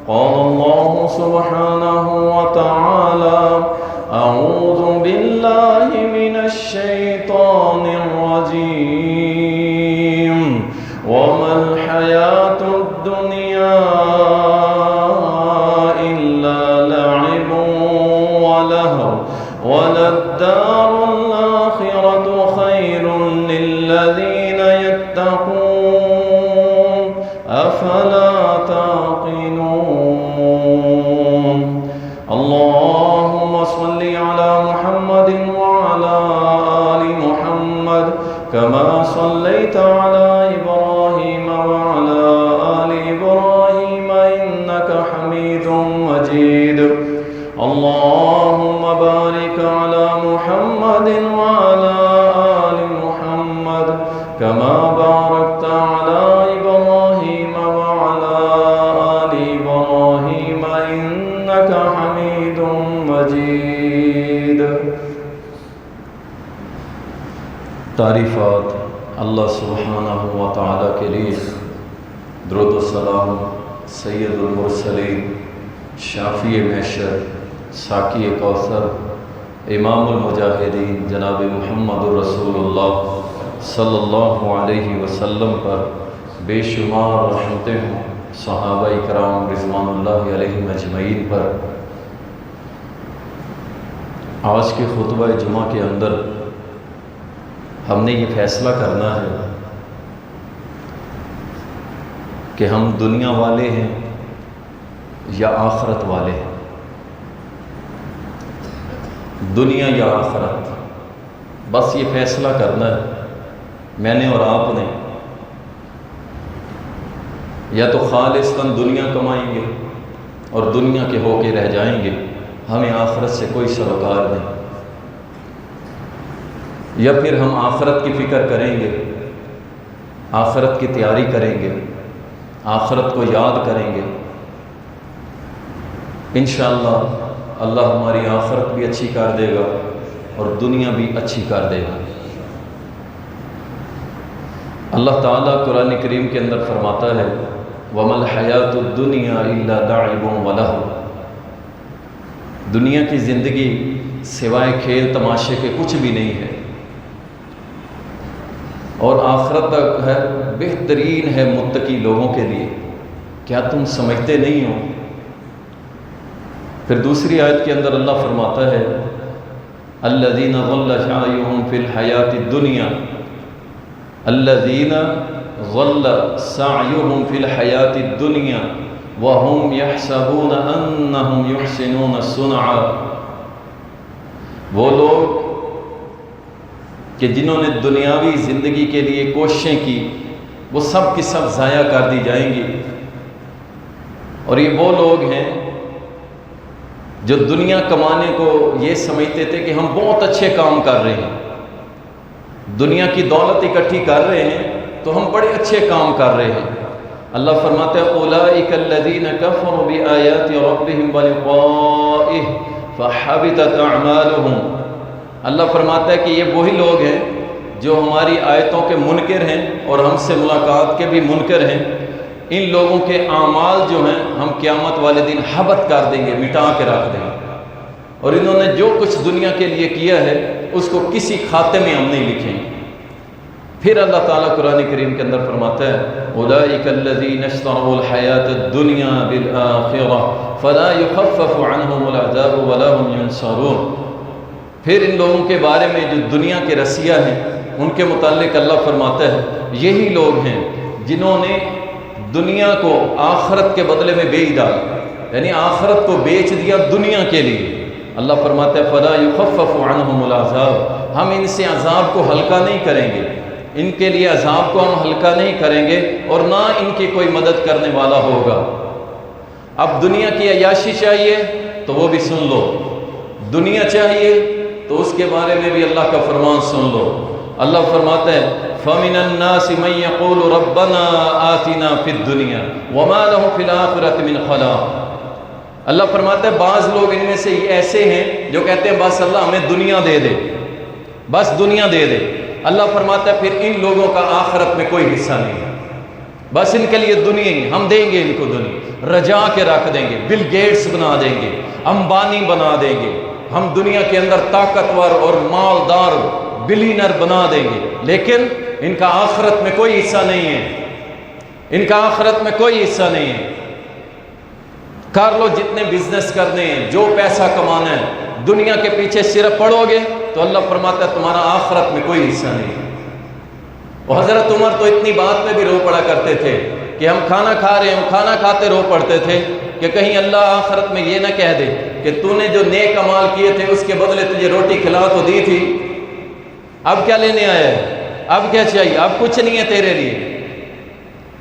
قال الله سبحانه وتعالى: أعوذ بالله من الشيطان الرجيم وما الحياة الدنيا إلا لعب ولهو وللدار الآخرة خير للذين يتقون أفلا تعقلون. اللهم صل على محمد وعلى آل محمد كما صليت على إبراهيم وعلى آل إبراهيم إنك حميد مجيد. اللهم بارك على محمد وعلى آل محمد كما باركت على إبراهيم وعلى آل إبراهيم إنك حميد مجيد. تعریفات اللہ سبحانہ و تعالیٰ کے لیے، درود و سلام سید المرسلین، شافی محشر، ساقی کوثر، امام المجاہدین جناب محمد رسول اللہ صلی اللہ علیہ وسلم پر بے شمار رحمتیں ہوں، صحابہ کرام رضوان اللہ علیہم اجمعین پر۔ آج کے خطبہ جمعہ کے اندر ہم نے یہ فیصلہ کرنا ہے کہ ہم دنیا والے ہیں یا آخرت والے ہیں، دنیا یا آخرت، بس یہ فیصلہ کرنا ہے میں نے اور آپ نے۔ یا تو خالصتاً دنیا کمائیں گے اور دنیا کے ہو کے رہ جائیں گے، ہمیں آخرت سے کوئی سروکار نہیں، یا پھر ہم آخرت کی فکر کریں گے، آخرت کی تیاری کریں گے، آخرت کو یاد کریں گے، انشاءاللہ اللہ ہماری آخرت بھی اچھی کر دے گا اور دنیا بھی اچھی کر دے گا۔ اللہ تعالیٰ قرآن کریم کے اندر فرماتا ہے: وَمَا الْحَيَاةُ الدُّنْيَا إِلَّا لَعِبٌ وَلَهْوٌ۔ دنیا کی زندگی سوائے کھیل تماشے کے کچھ بھی نہیں ہے، اور آخرت تک ہے بہترین ہے متقی لوگوں کے لیے، کیا تم سمجھتے نہیں ہو؟ پھر دوسری آیت کے اندر اللہ فرماتا ہے: الذین ضل سعیہم فی الحیاۃ الدنیا، الذین ضل سعیہم فی الحیاۃ الدنیا وہم یحسبون انہم یحسنون صنعا۔ وہ لوگ کہ جنہوں نے دنیاوی زندگی کے لیے کوششیں کی، وہ سب کی سب ضائع کر دی جائیں گی، اور یہ وہ لوگ ہیں جو دنیا کمانے کو یہ سمجھتے تھے کہ ہم بہت اچھے کام کر رہے ہیں، دنیا کی دولت اکٹھی کر رہے ہیں تو ہم بڑے اچھے کام کر رہے ہیں۔ اللہ فرماتا ہے: اولئک الذین کفروا بآیات ربہم ولقائہ فحبطت اعمالہم۔ اللہ فرماتا ہے کہ یہ وہی لوگ ہیں جو ہماری آیتوں کے منکر ہیں اور ہم سے ملاقات کے بھی منکر ہیں، ان لوگوں کے اعمال جو ہیں ہم قیامت والے دن حبط کر دیں گے، مٹا کے رکھ دیں گے، اور انہوں نے جو کچھ دنیا کے لیے کیا ہے اس کو کسی کھاتے میں ہم نہیں لکھیں گے۔ پھر اللہ تعالیٰ قرآن کریم کے اندر فرماتا ہے: اولئک الذین اشتروا الحیاۃ الدنیا بالآخرہ فلا یخفف عنہم العذاب ولا هم ینصرون۔ پھر ان لوگوں کے بارے میں جو دنیا کے رسیہ ہیں ان کے متعلق اللہ فرماتا ہے یہی لوگ ہیں جنہوں نے دنیا کو آخرت کے بدلے میں بیچ ڈالا، یعنی آخرت کو بیچ دیا دنیا کے لیے۔ اللہ فرماتا ہے: فلا یخفف عنہم العذاب، ہم ان سے عذاب کو ہلکا نہیں کریں گے، ان کے لیے عذاب کو ہم ہلکا نہیں کریں گے، اور نہ ان کی کوئی مدد کرنے والا ہوگا۔ اب دنیا کی عیاشی چاہیے تو وہ بھی سن لو، دنیا چاہیے تو اس کے بارے میں بھی اللہ کا فرمان سن لو۔ اللہ فرماتا ہے: فَمِنَ النَّاسِ مَن يَقُولُ رَبَّنَا آتِنَا فِي الدُّنْيَا وَمَا لَهُ فِي الْآخِرَةِ مِنْ خَلَاقٍ۔ اللہ فرماتا ہے بعض لوگ ان میں سے ایسے ہیں جو کہتے ہیں بس اللہ ہمیں دنیا دے دے، بس دنیا دے دے۔ اللہ فرماتا ہے پھر ان لوگوں کا آخرت میں کوئی حصہ نہیں ہے، بس ان کے لیے دنیا ہی، ہم دیں گے ان کو دنیا، رجا کے رکھ دیں گے، بل گیٹس بنا دیں گے، امبانی بنا دیں گے، ہم دنیا کے اندر طاقتور اور مالدار بلینر بنا دیں گے، لیکن ان کا آخرت میں کوئی حصہ نہیں ہے، ان کا آخرت میں کوئی حصہ نہیں ہے۔ کر لو جتنے بزنس کرنے ہیں، جو پیسہ کمانا ہے، دنیا کے پیچھے صرف پڑو گے تو اللہ فرماتا ہے تمہارا آخرت میں کوئی حصہ نہیں ہے۔ اور حضرت عمر تو اتنی بات میں بھی رو پڑا کرتے تھے کہ ہم کھانا کھا رہے ہیں، ہم کھانا کھاتے رو پڑتے تھے کہ کہیں اللہ آخرت میں یہ نہ کہہ دے کہ تو نے جو نیک اعمال کیے تھے اس کے بدلے تجھے روٹی کھلا تو دی تھی، اب کیا لینے آیا ہے، اب کیا چاہیے، اب کچھ نہیں ہے تیرے لیے۔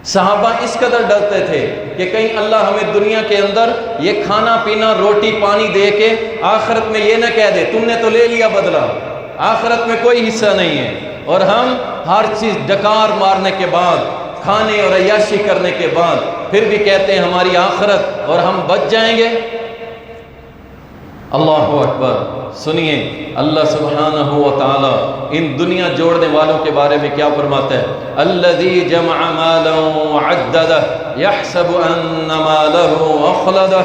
صحابہ اس قدر ڈرتے تھے کہ کہیں اللہ ہمیں دنیا کے اندر یہ کھانا پینا روٹی پانی دے کے آخرت میں یہ نہ کہہ دے تم نے تو لے لیا بدلہ، آخرت میں کوئی حصہ نہیں ہے۔ اور ہم ہر چیز ڈکار مارنے کے بعد، کھانے اور عیاشی کرنے کے بعد پھر بھی کہتے ہیں ہماری آخرت اور ہم بچ جائیں گے۔ اللہ اکبر۔ سنیے اللہ سبحانہ و تعالی ان دنیا جوڑنے والوں کے بارے میں کیا فرماتا ہے، الذی جمع مالا وعددہ یحسب ان مالہ اخلدہ۔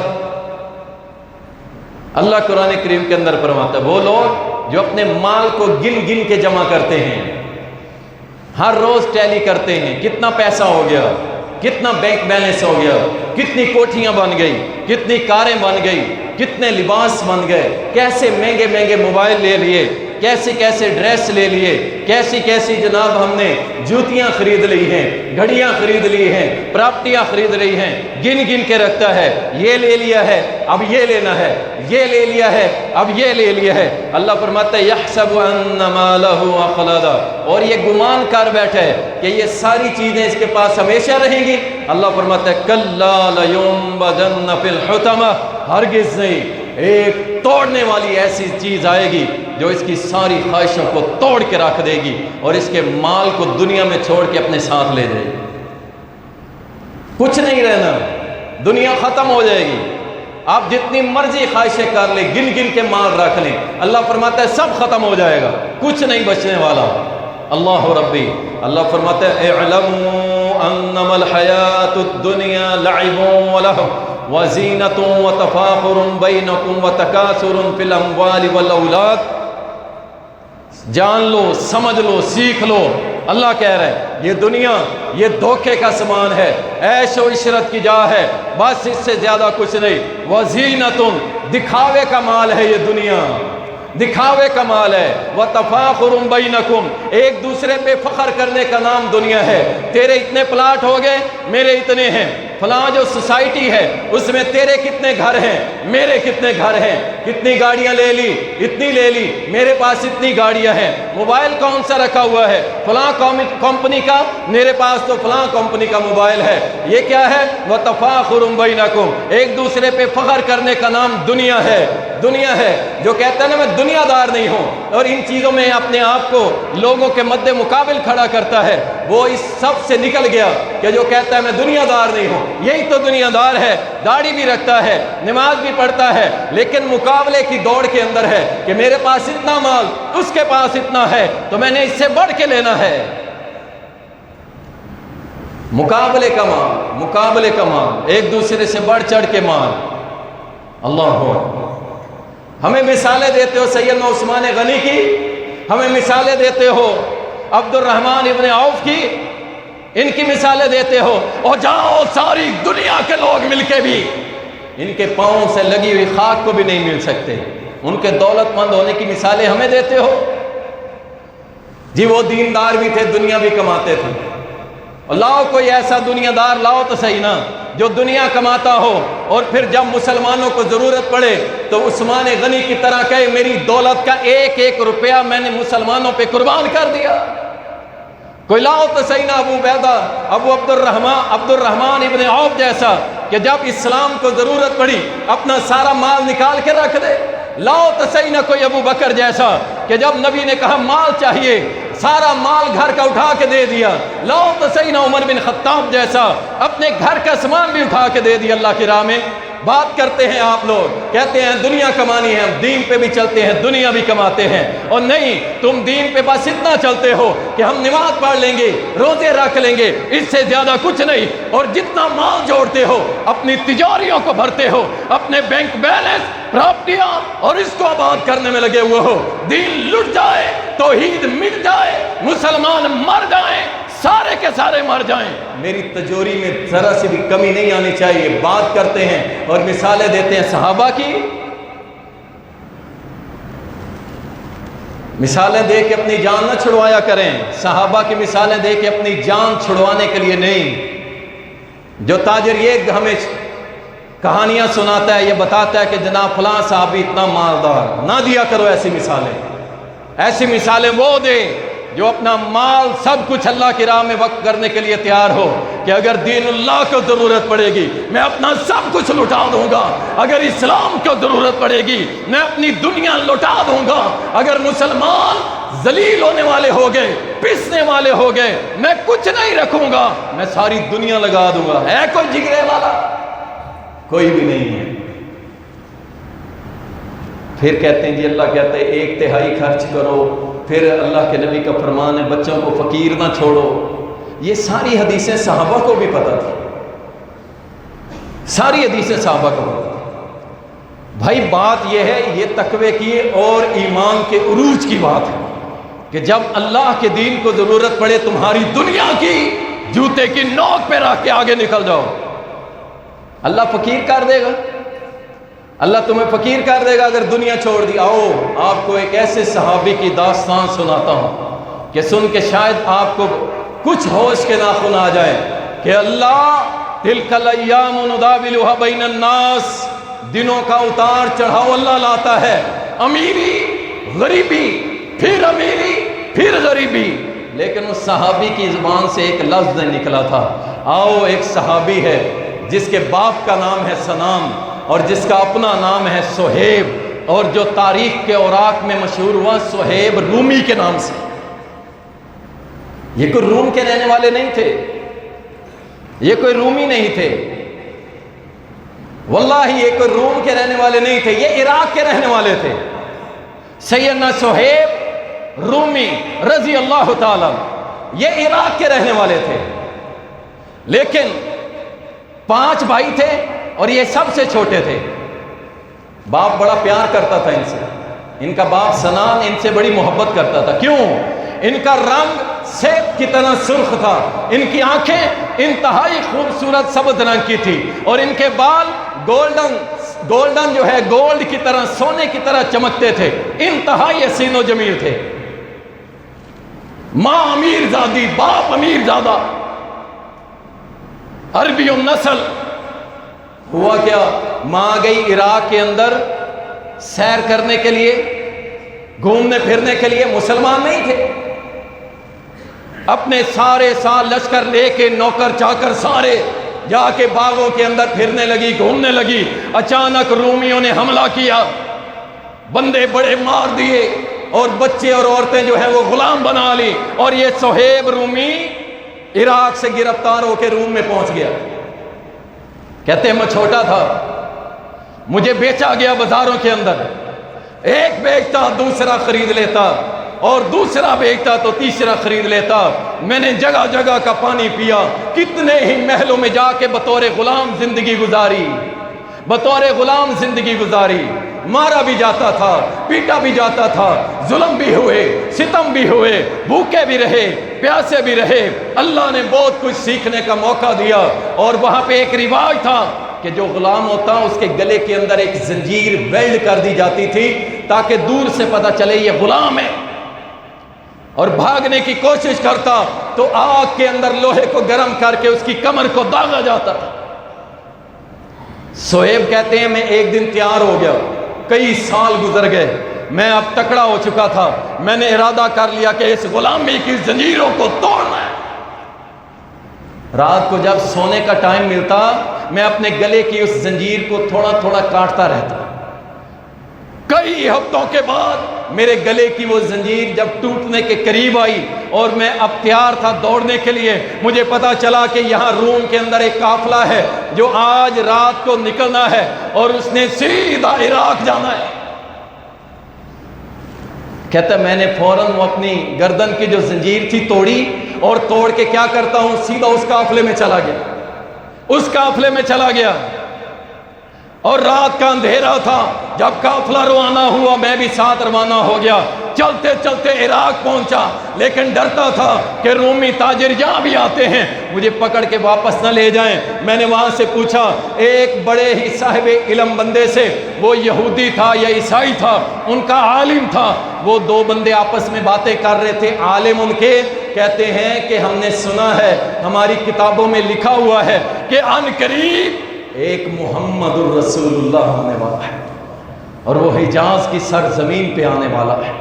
اللہ قرآن کریم کے اندر فرماتا ہے وہ لوگ جو اپنے مال کو گن گن کے جمع کرتے ہیں، ہر روز ٹیلی کرتے ہیں کتنا پیسہ ہو گیا، کتنا بینک بیلنس ہو گیا، کتنی کوٹھیاں بن گئی، کتنی کاریں بن گئی، کتنے لباس بن گئے، کیسے مہنگے مہنگے موبائل لے لیے، کیسے کیسے ڈریس لے لیے، کیسی کیسی جناب ہم نے جوتیاں خرید لی ہیں، گھڑیاں خرید لی ہیں، پراپرٹیاں خرید لی ہیں، گن گن کے رکھتا ہے، یہ لے لیا ہے اب یہ لینا ہے، یہ لے لیا ہے اب یہ لے لیا ہے۔ اللہ فرماتا ہے یحسب ان مالہ اخلدہ، اور یہ گمان کر بیٹھا ہے کہ یہ ساری چیزیں اس کے پاس ہمیشہ رہیں گی۔ اللہ فرماتا ہے کلا لینبذن فی الحطمہ، ہرگز نہیں، ایک توڑنے والی ایسی چیز آئے گی جو اس کی ساری خواہشوں کو توڑ کے رکھ دے گی اور اس کے مال کو دنیا میں چھوڑ کے اپنے ساتھ لے جائے گی۔ کچھ نہیں رہنا، دنیا ختم ہو جائے گی، آپ جتنی مرضی خواہشیں کر لیں، گن گن کے مال رکھ لیں، اللہ فرماتا ہے سب ختم ہو جائے گا، کچھ نہیں بچنے والا۔ اللہ ربی، اللہ فرماتا ہے اعلموا انما الحیات الدنیا لعب ولہو وزینۃ وتفاخر بینکم وتکاثر فی الاموال والاولاد۔ جان لو، سمجھ لو، سیکھ لو، اللہ کہہ رہے ہیں یہ دنیا یہ دھوکے کا سامان ہے، عیش و عشرت کی جا ہے، بس اس سے زیادہ کچھ نہیں۔ وزینۃ، دکھاوے کا مال ہے یہ دنیا، دکھاوے کا مال ہے۔ وتفاخر بینکم، ایک دوسرے پہ فخر کرنے کا نام دنیا ہے۔ تیرے اتنے پلاٹ ہو گئے، میرے اتنے ہیں، فلاں جو سوسائٹی ہے اس میں تیرے کتنے گھر ہیں، میرے کتنے گھر ہیں، کتنی گاڑیاں لے لی، اتنی لے لی، میرے پاس اتنی گاڑیاں ہیں، موبائل کون سا رکھا ہوا ہے، فلاں کمپنی کا، میرے پاس تو فلاں کمپنی کا موبائل ہے۔ یہ کیا ہے؟ وتفاخر بینکم، ایک دوسرے پہ فخر کرنے کا نام دنیا ہے۔ دنیا ہے جو کہتا ہے نا میں دنیا دار نہیں ہوں اور ان چیزوں میں اپنے آپ کو لوگوں کے مد مقابل کھڑا کرتا ہے، وہ اس سب سے نکل گیا کہ جو کہتا ہے میں دنیا دار نہیں ہوں۔ یہی تو دنیا دار ہے، داڑھی بھی رکھتا ہے، نماز بھی پڑھتا ہے، لیکن مقابلے کی دوڑ کے اندر ہے کہ میرے پاس اتنا مال، اس کے پاس اتنا ہے تو میں نے اس سے بڑھ کے لینا ہے۔ مقابلے کا مال، مقابلے کا مال، ایک دوسرے سے بڑھ چڑھ کے مال۔ اللہ اکبر۔ ہمیں مثالیں دیتے ہو سیدنا عثمان غنی کی، ہمیں مثالیں دیتے ہو عبد الرحمن ابن عوف کی، ان کی مثالیں دیتے ہو، اور جاؤ ساری دنیا کے لوگ مل کے بھی ان کے پاؤں سے لگی ہوئی خاک کو بھی نہیں مل سکتے، ان کے دولت مند ہونے کی مثالیں ہمیں دیتے ہو۔ جی وہ دیندار بھی تھے، دنیا بھی کماتے تھے، اور لاؤ کوئی ایسا دنیا دار لاؤ تو صحیح نا جو دنیا کماتا ہو اور پھر جب مسلمانوں کو ضرورت پڑے تو عثمان غنی کی طرح کہے میری دولت کا ایک ایک روپیہ میں نے مسلمانوں پہ قربان کر دیا۔ کوئی لاؤ تو صحیح نا ابو عبیدہ، ابو عبد الرحمن ابن عوف جیسا کہ جب اسلام کو ضرورت پڑی اپنا سارا مال نکال کے رکھ دے۔ لاؤ تو صحیح نہ کوئی ابو بکر جیسا کہ جب نبی نے کہا مال چاہیے سارا مال گھر کا اٹھا کے دے دیا۔ لاؤ تو صحیح نہ عمر بن خطاب جیسا اپنے گھر کا سامان بھی اٹھا کے دے دیا اللہ کی راہ میں۔ بات کرتے ہیں آپ لوگ، کہتے ہیں دنیا کمانی ہے، ہم دین پہ بھی چلتے ہیں، دنیا بھی کماتے ہیں، اور نہیں، تم دین پہ بس اتنا چلتے ہو کہ ہم نماز پڑھ لیں گے، روزے رکھ لیں گے، اس سے زیادہ کچھ نہیں، اور جتنا مال جوڑتے ہو اپنی تجاریوں کو بھرتے ہو، اپنے بینک بیلنس، پراپرٹیاں، اور اس کو آباد کرنے میں لگے ہوئے ہو۔ دین لٹ جائے، توحید مٹ جائے، مسلمان مر جائیں، سارے کے سارے مر جائیں، میری تجوری میں ذرا سی بھی کمی نہیں آنی چاہیے۔ بات کرتے ہیں اور مثالیں دیتے ہیں صحابہ کی، مثالیں دے کے اپنی جان نہ چھڑوایا کریں، صحابہ کی مثالیں دے کے اپنی جان چھڑوانے کے لیے نہیں۔ جو تاجر یہ ہمیں کہانیاں سناتا ہے، یہ بتاتا ہے کہ جناب فلاں صحابی اتنا مالدار، نہ دیا کرو ایسی مثالیں۔ ایسی مثالیں وہ دے جو اپنا مال سب کچھ اللہ کی راہ میں وقف کرنے کے لیے تیار ہو، کہ اگر دین اللہ کو ضرورت پڑے گی میں اپنا سب کچھ لٹا دوں گا، اگر اسلام کو ضرورت پڑے گی میں اپنی دنیا لٹا دوں گا، اگر مسلمان ذلیل ہونے والے ہو گئے، پسنے والے ہو گئے، میں کچھ نہیں رکھوں گا، میں ساری دنیا لگا دوں گا۔ ہے کوئی جگرے والا؟ کوئی بھی نہیں ہے۔ پھر کہتے ہیں جی اللہ کہتے ہیں 1/3 خرچ کرو، پھر اللہ کے نبی کا فرمان ہے بچوں کو فقیر نہ چھوڑو۔ یہ ساری حدیثیں صحابہ کو بھی پتہ تھی، ساری حدیثیں صحابہ کو پتہ تھی۔ بھائی بات یہ ہے، یہ تقوی کی اور ایمان کے عروج کی بات ہے کہ جب اللہ کے دین کو ضرورت پڑے تمہاری دنیا کی جوتے کی نوک پہ رکھ کے آگے نکل جاؤ، اللہ فقیر کر دے گا، اللہ تمہیں فقیر کر دے گا اگر دنیا چھوڑ دی۔ آؤ آپ کو ایک ایسے صحابی کی داستان سناتا ہوں کہ سن کے شاید آپ کو کچھ ہوش کے ناخن آ جائے کہ اللہ تلک الایام نداولها بین الناس، دنوں کا اتار چڑھاؤ اللہ لاتا ہے، امیری غریبی، پھر امیری پھر غریبی، لیکن اس صحابی کی زبان سے ایک لفظ نہیں نکلا تھا۔ آؤ ایک صحابی ہے جس کے باپ کا نام ہے سنان اور جس کا اپنا نام ہے سہیب، اور جو تاریخ کے اوراق میں مشہور ہوا سہیب رومی کے نام سے۔ یہ کوئی روم کے رہنے والے نہیں تھے، یہ کوئی رومی نہیں تھے، واللہ یہ کوئی روم کے رہنے والے نہیں تھے، یہ عراق کے رہنے والے تھے۔ سیدنا سہیب رومی رضی اللہ تعالی یہ عراق کے رہنے والے تھے، لیکن 5 بھائی تھے اور یہ سب سے چھوٹے تھے۔ باپ بڑا پیار کرتا تھا ان سے، ان کا باپ سنان ان سے بڑی محبت کرتا تھا۔ کیوں؟ ان کا رنگ سیب کی طرح سرخ تھا، ان کی آنکھیں انتہائی خوبصورت سبز رنگ کی تھی، اور ان کے بال گولڈن جو ہے گولڈ کی طرح، سونے کی طرح چمکتے تھے، انتہائی حسین و جمیل تھے۔ ماں امیر زادی، باپ امیر زادہ، عربی النسل۔ ہوا کیا؟ ماں گئی عراق کے اندر سیر کرنے کے لیے، گھومنے پھرنے کے لیے، مسلمان نہیں تھے، اپنے سارے سال لشکر لے کے نوکر چاکر سارے جا کے باغوں کے اندر پھرنے لگی، گھومنے لگی۔ اچانک رومیوں نے حملہ کیا، بندے بڑے مار دیے، اور بچے اور عورتیں جو ہیں وہ غلام بنا لی، اور یہ سہیب رومی عراق سے گرفتار ہو کے روم میں پہنچ گیا۔ کہتے ہیں میں چھوٹا تھا، مجھے بیچا گیا بازاروں کے اندر، ایک بیچتا دوسرا خرید لیتا، اور دوسرا بیچتا تو تیسرا خرید لیتا۔ میں نے جگہ جگہ کا پانی پیا، کتنے ہی محلوں میں جا کے بطور غلام زندگی گزاری، بطور غلام زندگی گزاری۔ مارا بھی جاتا تھا، پیٹا بھی جاتا تھا، ظلم بھی ہوئے، ستم بھی ہوئے، بھوکے بھی رہے، پیاسے بھی رہے۔ اللہ نے بہت کچھ سیکھنے کا موقع دیا، اور وہاں پہ ایک رواج تھا کہ جو غلام ہوتا اس کے گلے کے اندر ایک زنجیر ویلڈ کر دی جاتی تھی تاکہ دور سے پتہ چلے یہ غلام ہے، اور بھاگنے کی کوشش کرتا تو آگ کے اندر لوہے کو گرم کر کے اس کی کمر کو داغا جاتا تھا۔ سہیب کہتے ہیں میں ایک دن تیار ہو گیا، کئی سال گزر گئے، میں اب تکڑا ہو چکا تھا، میں نے ارادہ کر لیا کہ اس غلامی کی زنجیروں کو توڑنا ہے۔ رات کو جب سونے کا ٹائم ملتا میں اپنے گلے کی اس زنجیر کو تھوڑا تھوڑا کاٹتا رہتا، کئی ہفتوں کے بعد میرے گلے کی وہ زنجیر جب ٹوٹنے کے قریب آئی اور میں اب تیار تھا دوڑنے کے لیے، مجھے پتا چلا کہ یہاں روم کے اندر ایک قافلہ ہے جو آج رات کو نکلنا ہے اور اس نے سیدھا عراق جانا ہے۔ کہتا ہے میں نے فوراً وہ اپنی گردن کی جو زنجیر تھی توڑی اور توڑ کے کیا کرتا ہوں، سیدھا اس قافلے میں چلا گیا، اس قافلے میں چلا گیا۔ اور رات کا اندھیرا تھا، جب قافلہ روانہ ہوا میں بھی ساتھ روانہ ہو گیا، چلتے چلتے عراق پہنچا، لیکن ڈرتا تھا کہ رومی تاجر یہاں بھی آتے ہیں مجھے پکڑ کے واپس نہ لے جائیں۔ میں نے وہاں سے پوچھا ایک بڑے ہی صاحب علم بندے سے، وہ یہودی تھا یا عیسائی تھا، ان کا عالم تھا، وہ دو بندے آپس میں باتیں کر رہے تھے، عالم ان کے کہتے ہیں کہ ہم نے سنا ہے، ہماری کتابوں میں لکھا ہوا ہے کہ ان قریب ایک محمد الرسول اللہ آنے والا ہے اور وہ حجاز کی سرزمین پہ آنے والا ہے،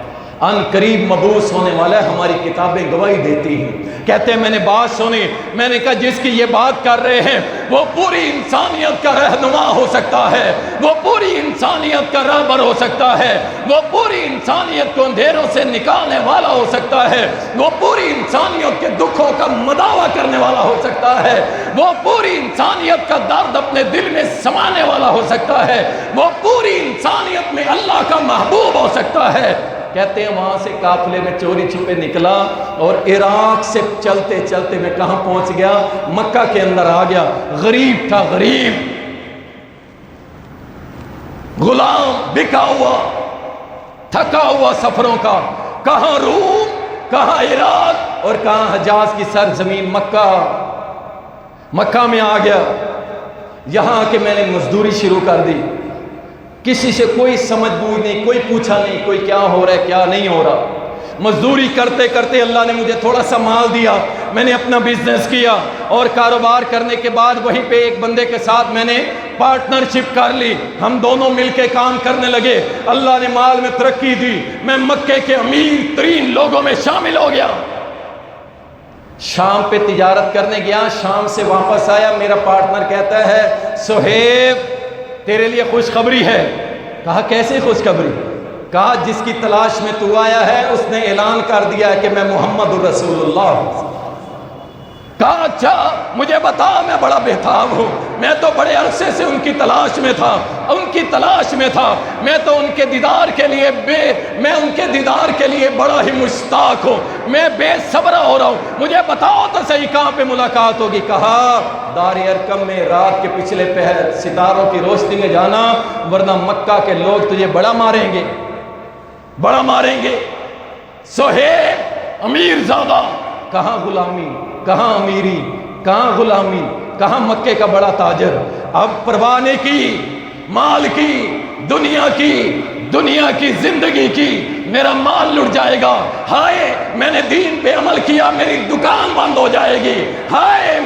ان قریب مبعوث ہونے والا ہے، ہماری کتابیں گواہی دیتی ہیں۔ کہتے ہیں میں نے بات سنی، میں نے کہا جس کی یہ بات کر رہے ہیں وہ پوری انسانیت کا رہنما ہو سکتا ہے، وہ پوری انسانیت کا رہبر ہو سکتا ہے، وہ پوری انسانیت کو اندھیروں سے نکالنے والا ہو سکتا ہے، وہ پوری انسانیت کے دکھوں کا مداوع کرنے والا ہو سکتا ہے، وہ پوری انسانیت کا درد اپنے دل میں سمانے والا ہو سکتا ہے، وہ پوری انسانیت میں اللہ کا محبوب ہو سکتا ہے۔ کہتے ہیں وہاں سے قافلے میں چوری چھپے نکلا اور عراق سے چلتے چلتے میں کہاں پہنچ گیا، مکہ کے اندر آ گیا۔ غریب تھا، غریب غلام، بکا ہوا، تھکا ہوا سفروں کا، کہاں روم، کہاں عراق اور کہاں حجاز کی سرزمین مکہ۔ مکہ میں آ گیا، یہاں آ کے میں نے مزدوری شروع کر دی، کسی سے کوئی سمجھ بوجھ نہیں، کوئی پوچھا نہیں کوئی کیا ہو رہا ہے کیا نہیں ہو رہا۔ مزدوری کرتے کرتے اللہ نے مجھے تھوڑا سا مال دیا، میں نے اپنا بزنس کیا اور کاروبار کرنے کے بعد وہیں پہ ایک بندے کے ساتھ میں نے پارٹنرشپ کر لی، ہم دونوں مل کے کام کرنے لگے، اللہ نے مال میں ترقی دی، میں مکے کے امیر ترین لوگوں میں شامل ہو گیا۔ شام پہ تجارت کرنے گیا، شام سے واپس آیا، میرا پارٹنر کہتا ہے سہیب تیرے لیے خوشخبری ہے۔ کہا کیسے خوشخبری؟ کہا جس کی تلاش میں تو آیا ہے اس نے اعلان کر دیا ہے کہ میں محمد الرسول اللہ ہوں۔ کہا اچھا مجھے بتا، میں بڑا بےتاب ہوں، میں تو بڑے عرصے سے ان کی تلاش میں تھا، ان کی تلاش میں تھا، میں تو ان کے دیدار کے لیے میں ان کے دیدار کے لیے بڑا ہی مشتاق ہوں، میں بے صبر ہو رہا ہوں، مجھے بتاؤ تو صحیح کہاں پہ ملاقات ہوگی۔ کہا دار ارقم میں رات کے پچھلے پہر ستاروں کی روشنی میں جانا، ورنہ مکہ کے لوگ تجھے بڑا ماریں گے، بڑا ماریں گے۔ سہیب امیر زادہ، کہاں غلامی، کہاں امیری، کہاں غلامی، کہاں مکے کا بڑا تاجر، اب پرواہ نہیں کی مال کی، دنیا کی زندگی کی، میرا مال لٹ جائے گا، ہائے میں نے دین پہ عمل کیا میری دکان بند ہو جائے گی، ہائے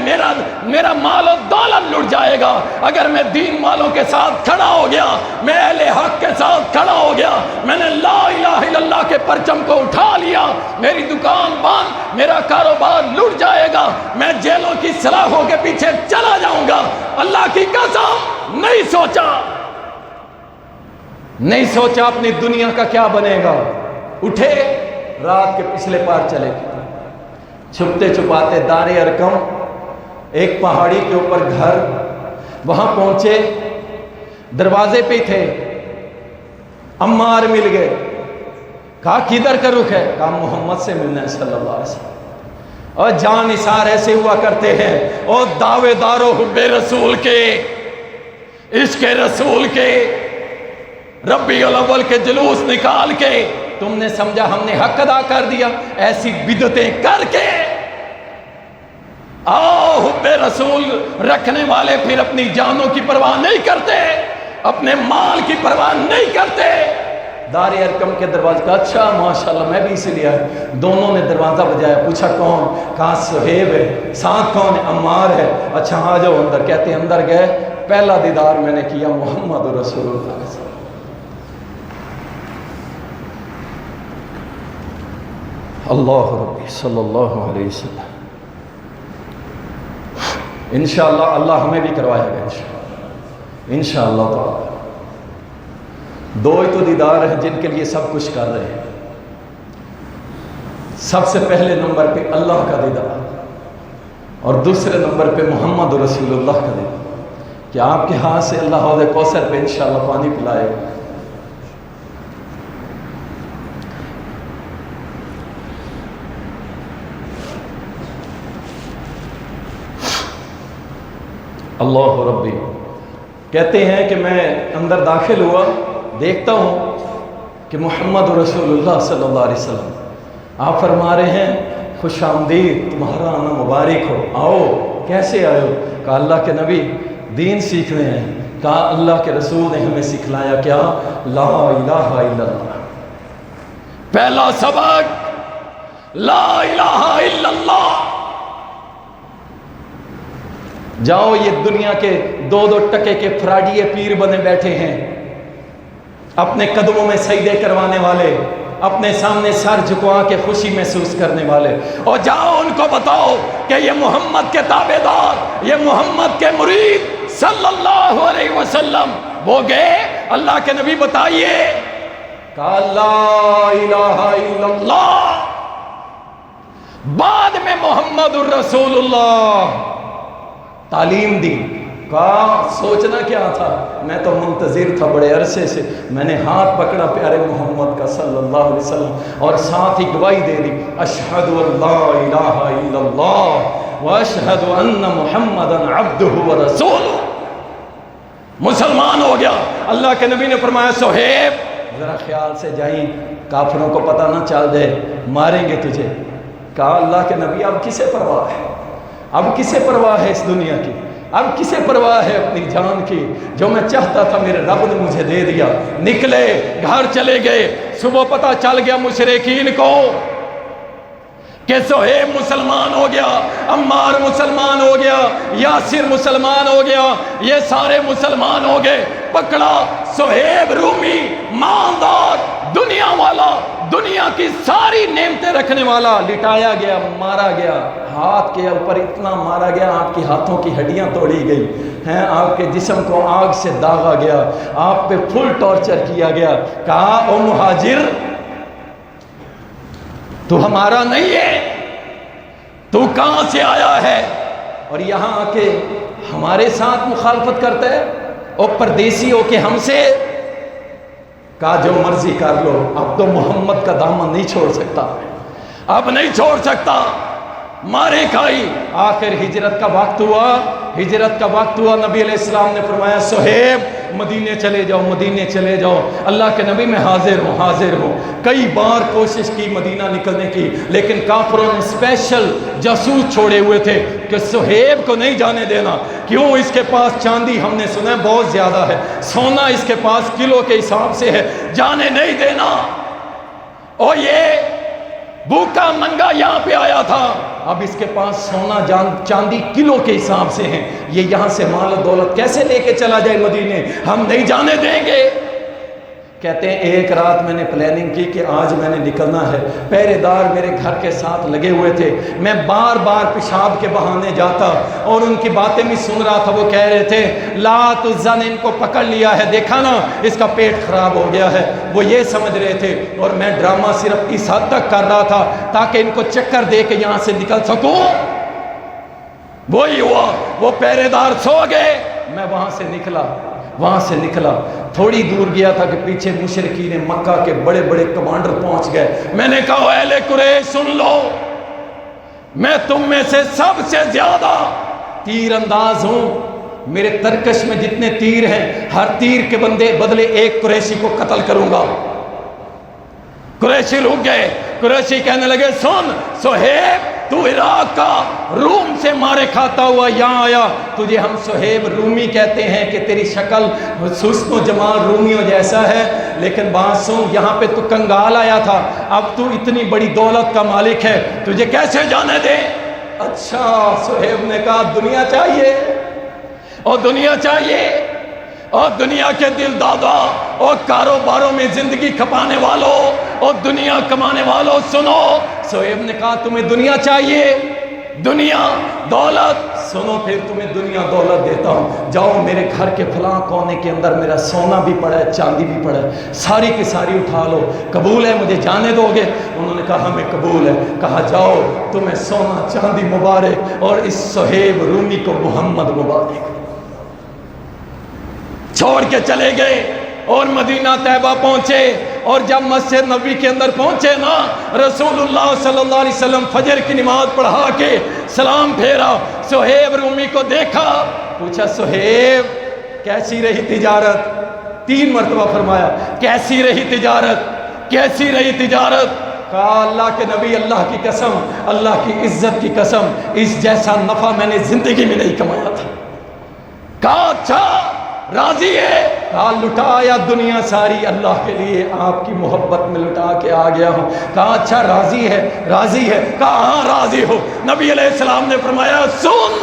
میرا مال و دولت لٹ جائے گا، اگر میں دین والوں کے ساتھ کھڑا ہو گیا، میں اہل حق کے ساتھ کھڑا ہو گیا، میں نے لا الہ الا اللہ کے پرچم کو اٹھا لیا، میری دکان بند، میرا کاروبار لٹ جائے گا، میں جیلوں کی سلاخوں کے پیچھے چلا جاؤں گا۔ اللہ کی قسم نہیں سوچا اپنی دنیا کا کیا بنے گا۔ اٹھے رات کے پچھلے پار چلے گئے، چھپتے چھپاتے دار ارقم ایک پہاڑی کے اوپر گھر، وہاں پہنچے، دروازے پہ تھے، عمار مل گئے، کہا کدھر کا رخ ہے؟ کہا محمد سے ملنا ہے صلی اللہ علیہ وسلم۔ اور جان نثار ایسے ہوا کرتے ہیں، اور دعوے دارو حب رسول کے، عشق رسول کے، ربیع الاول کے جلوس نکال کے تم نے سمجھا ہم نے حق ادا کر دیا، ایسی بدعتیں کر کے آؤ حب رسول رکھنے والے پھر اپنی جانوں کی پرواہ نہیں کرتے، اپنے مال کی پرواہ نہیں کرتے۔ دار ارقم کے دروازے کا اچھا ماشاءاللہ میں بھی اسی لیے آیا، دونوں نے دروازہ بجایا، پوچھا کون؟ کہا سہیب ہے، ساتھ کون ہے؟ عمار ہے۔ اچھا آ جاؤ اندر۔ کہتے اندر گئے، پہلا دیدار میں نے کیا محمد رسول اللہ صلی اللہ علیہ وسلم۔ اللہ ربی صلی اللہ علیہ وسلم۔ انشاءاللہ اللہ ہمیں بھی کروائے گا انشاءاللہ تعالی۔ دو ہی تو دیدار ہیں جن کے لیے سب کچھ کر رہے ہیں. سب سے پہلے نمبر پہ اللہ کا دیدار اور دوسرے نمبر پہ محمد رسول اللہ کا دیدار کہ آپ کے ہاتھ سے اللہ حوض کوثر پہ انشاءاللہ پانی پلائے. اللہ ربی. کہتے ہیں کہ میں اندر داخل ہوا، دیکھتا ہوں کہ محمد رسول اللہ صلی اللہ علیہ وسلم آپ فرما رہے ہیں خوش آمدید، تمہارا آنا مبارک ہو، آؤ. کیسے آئے ہو؟ کہا اللہ کے نبی دین سیکھنے ہیں. کہا اللہ کے رسول نے ہمیں سکھلایا کیا؟ لا الہ الا اللہ. پہلا سبق لا الہ الا اللہ. جاؤ، یہ دنیا کے دو دو ٹکے کے فراڈیے پیر بنے بیٹھے ہیں، اپنے قدموں میں سجدے کروانے والے، اپنے سامنے سر جھکوا کے خوشی محسوس کرنے والے، اور جاؤ ان کو بتاؤ کہ یہ محمد کے تابع دار، یہ محمد کے مرید صلی اللہ علیہ وسلم وہ گئے. اللہ کے نبی بتائیے. کہا لا الہ الا اللہ. بعد میں محمد الرسول اللہ تعلیم دی. کہا سوچنا کیا تھا، میں تو منتظر تھا بڑے عرصے سے. میں نے ہاتھ پکڑا پیارے محمد کا صلی اللہ علیہ وسلم اور ساتھ ہی گواہی دے دی اشہد ان لا الہ الا اللہ واشہد ان محمدا عبدہ ورسولہ. مسلمان ہو گیا. اللہ کے نبی نے فرمایا صہیب ذرا خیال سے جائیں، کافروں کو پتہ نہ چل جائے، ماریں گے تجھے. کہا اللہ کے نبی اب کسے پرواہ ہے، اب کسے پرواہ ہے اس دنیا کی، اب کسے پرواہ ہے اپنی جان کی؟ جو میں چاہتا تھا میرے رب نے مجھے دے دیا. نکلے، گھر چلے گئے. صبح پتہ چل گیا مشرکین کو کہ صہیب مسلمان ہو گیا، عمار مسلمان ہو گیا، یاسر مسلمان ہو گیا، یہ سارے مسلمان ہو گئے. پکڑا صہیب رومی، مالدار، دنیا والا، دنیا کی ساری نعمتیں رکھنے والا، لٹایا گیا، مارا گیا. ہاتھ کے اوپر اتنا مارا گیا آپ کی ہاتھوں کی ہڈیاں توڑی گئی ہیں، آپ کے جسم کو آگ سے داغا گیا، آپ پہ فل ٹارچر کیا گیا. کہا او مہاجر تو ہمارا نہیں ہے، تو کہاں سے آیا ہے اور یہاں آ کے ہمارے ساتھ مخالفت کرتا ہے، اور پردیسی ہو کے ہم سے. کہا جو مرضی کر لو، اب تو محمد کا دامن نہیں چھوڑ سکتا، اب نہیں چھوڑ سکتا. مارے کھائی. آخر ہجرت کا وقت ہوا، ہجرت کا وقت ہوا. نبی علیہ السلام نے فرمایا صہیب مدینے چلے جاؤ، مدینے چلے جاؤ. اللہ کے نبی میں حاضر ہوں، حاضر ہوں. کئی بار کوشش کی مدینہ نکلنے کی، لیکن کافروں نے اسپیشل جاسوس چھوڑے ہوئے تھے کہ صہیب کو نہیں جانے دینا. کیوں؟ اس کے پاس چاندی ہم نے سنا ہے بہت زیادہ ہے، سونا اس کے پاس کلو کے حساب سے ہے، جانے نہیں دینا. اور یہ بھوکا ننگا یہاں پہ آیا تھا، اب اس کے پاس سونا چاندی کلو کے حساب سے ہیں، یہ یہاں سے مال و دولت کیسے لے کے چلا جائے مدینے؟ ہم نہیں جانے دیں گے. کہتے ہیں ایک رات میں نے پلاننگ کی کہ آج میں نے نکلنا ہے. پہرے دار میرے گھر کے ساتھ لگے ہوئے تھے. میں بار بار پیشاب کے بہانے جاتا اور ان کی باتیں بھی سن رہا تھا. وہ کہہ رہے تھے لات الزن ان کو پکڑ لیا ہے، دیکھا نا اس کا پیٹ خراب ہو گیا ہے. وہ یہ سمجھ رہے تھے، اور میں ڈرامہ صرف اس حد تک کر رہا تھا تاکہ ان کو چکر دے کے یہاں سے نکل سکوں. وہی ہوا، وہ پہرے دار سو گئے، میں وہاں سے نکلا. تھوڑی دور گیا تھا کہ پیچھے مشرکین مکہ کے بڑے بڑے کمانڈر پہنچ گئے. میں نے کہا اہل قریش سن لو، میں تم میں سے سب سے زیادہ تیر انداز ہوں. میرے ترکش میں جتنے تیر ہیں، ہر تیر کے بدلے ایک قریشی کو قتل کروں گا. قریشی رک گئے. قریشی کہنے لگے سن صہیب تو عراق کا روم سے مارے کھاتا ہوا یہاں آیا، تجھے ہم صہیب رومی کہتے ہیں کہ تیری شکل سست و جمال رومیوں جیسا ہے، لیکن بات سن، یہاں پہ تو کنگال آیا تھا، اب تو اتنی بڑی دولت کا مالک ہے، تجھے کیسے جانے دیں؟ اچھا، صہیب نے کہا دنیا چاہیے، اور دنیا چاہیے، اور دنیا کے دل دادا اور کاروباروں میں زندگی کھپانے والوں اور دنیا کمانے والوں سنو. صہیب نے کہا تمہیں دنیا چاہیے، دنیا، دولت، سنو پھر تمہیں دنیا دولت دیتا ہوں، جاؤ میرے گھر کے فلاں کونے کے اندر میرا سونا بھی پڑا ہے، چاندی بھی پڑا ہے، ساری کی ساری اٹھا لو، قبول ہے مجھے جانے دو گے؟ انہوں نے کہا ہمیں قبول ہے۔ کہا جاؤ تمہیں سونا چاندی مبارک، اور اس صہیب رومی کو محمد مبارک۔ چھوڑ کے چلے گئے اور مدینہ طیبہ پہنچے، اور جب مسجد نبوی کے اندر پہنچے نا، رسول اللہ صلی اللہ علیہ وسلم فجر کی نماز پڑھا کے سلام پھیرا، صہیب رومی کو دیکھا، پوچھا صہیب کیسی رہی تجارت؟ 3 مرتبہ فرمایا کیسی رہی تجارت، کیسی رہی تجارت؟ کہا اللہ کے نبی اللہ کی قسم، اللہ کی عزت کی قسم، اس جیسا نفع میں نے زندگی میں نہیں کمایا تھا۔ کہا اچھا راضی ہے؟ کہا لٹایا دنیا ساری اللہ کے لیے، آپ کی محبت میں لٹا کے آ گیا ہوں۔ کہا اچھا راضی ہے؟ راضی ہے؟ کہا ہاں راضی ہو۔ نبی علیہ السلام نے فرمایا سن